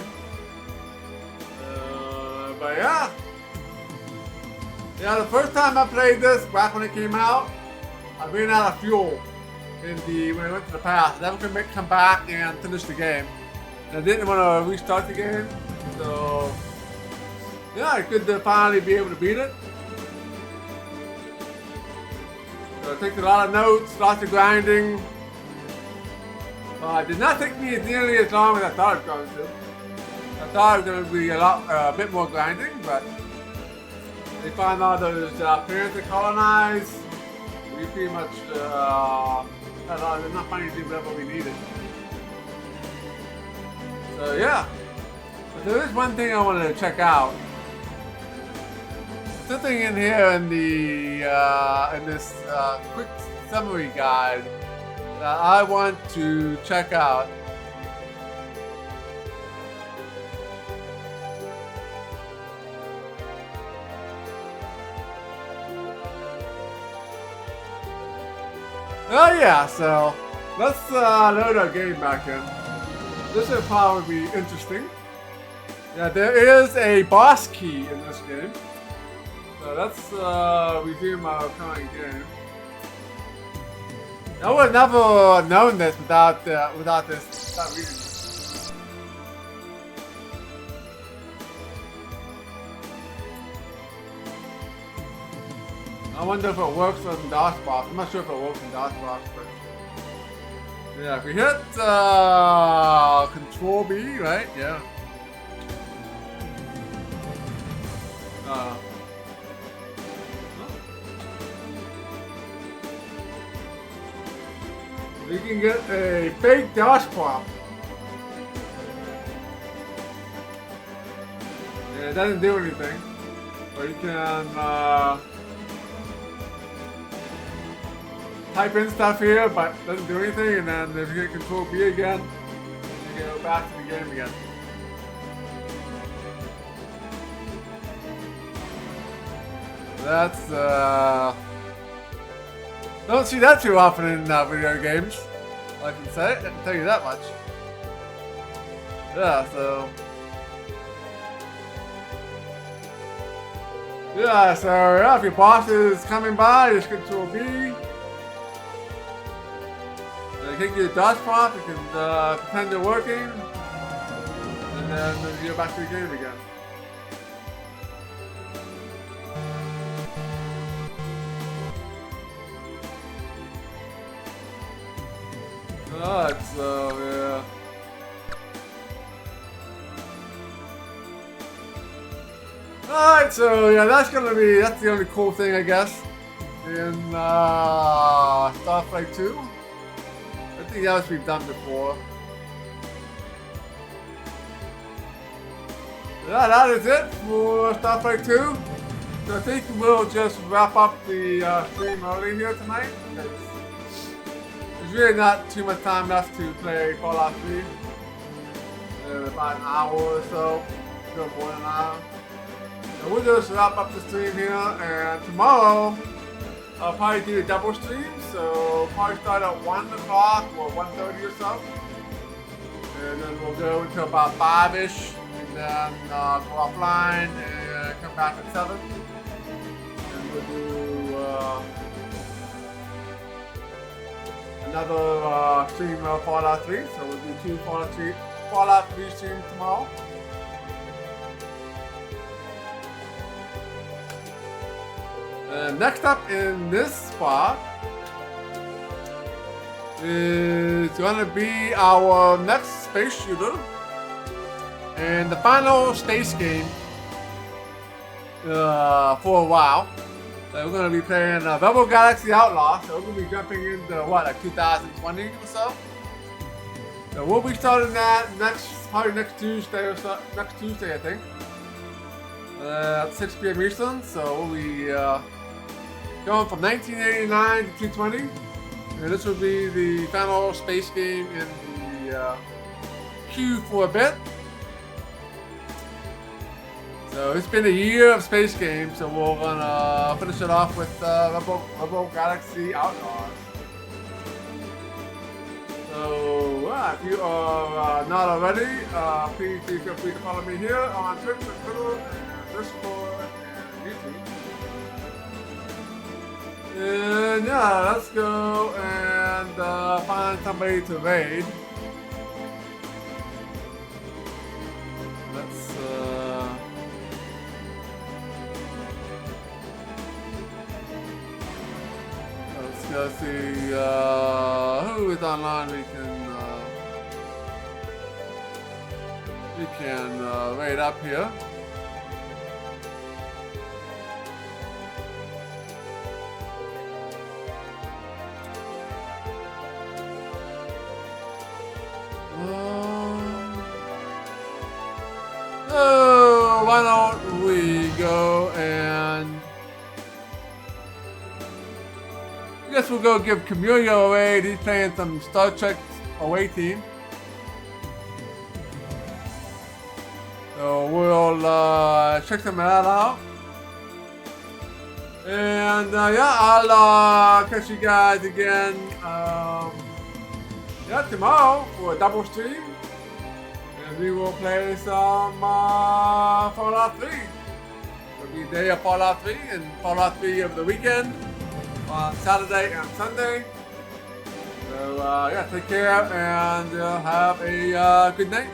[SPEAKER 1] But yeah. Yeah, the first time I played this, back when it came out, I ran out of fuel when I went to the path. I never could come back and finish the game. And I didn't want to restart the game. So yeah, it's good to finally be able to beat it. So it takes a lot of notes, lots of grinding. It did not take me nearly as long as I thought it was going to. I thought it was going to be a bit more grinding, but they found all those planets to colonize. We pretty much had enough money to do whatever we needed. So yeah, but there is one thing I wanted to check out. Something in here in the in this quick summary guide that I want to check out. Oh yeah, so let's load our game back in. This will probably be interesting. Yeah, there is a boss key in this game. So let's resume our current game. I would have never known this without reading this. I wonder if it works on DOSBox. I'm not sure if it works in DOSBox, but yeah, if we hit Control B, right? Yeah. You can get a fake DOS prompt. Yeah, it doesn't do anything, but you can type in stuff here, but it doesn't do anything. And then if you hit Control B again, you go back to the game again. That's don't see that too often in video games. I can tell you that much. Yeah, so yeah, if your boss is coming by, just Control B. You can get your DOS prompt, you can pretend you're working, and then you go back to the game again. Alright, so yeah. Alright, so yeah, that's the only cool thing, I guess, in Starflight 2. Everything else we've done before. Yeah, that is it for Starflight 2. So I think we'll just wrap up the stream early here tonight. There's there's really not too much time left to play Fallout 3. About an hour or so, no more than an hour. And we'll just wrap up the stream here, and tomorrow I'll probably do a double stream, so probably start at 1 o'clock or 1:30 or so. And then we'll go until about 5-ish, and then go offline and come back at 7. And we'll do another stream of Fallout 3, so we'll do 2 Fallout 3 streams tomorrow. Next up in this spot is going to be our next space shooter and the final space game for a while. We're going to be playing Rebel Galaxy Outlaw, so we're going to be jumping into what, like 2020 or so. So we'll be starting that probably next Tuesday or so, next Tuesday I think, at 6 p.m. Eastern. So we'll be going from 1989 to 220, and this will be the final space game in the queue for a bit. So it's been a year of space games, so we're gonna finish it off with Rebel Galaxy Outlaws. So if you are not already, please feel free to follow me here on Twitch, Twitter, and Discord, and YouTube. And yeah, let's go and find somebody to raid. Let's see who is online. We can raid up here. Oh, why don't we go and I guess we'll go give Camillo away. He's playing some Star Trek away team. So we'll check some of that out. And yeah, I'll catch you guys again tomorrow for a double stream. And we will play some Fallout 3. It'll be day of Fallout 3 and Fallout 3 over the weekend. On Saturday and Sunday. So yeah, take care and have a good night.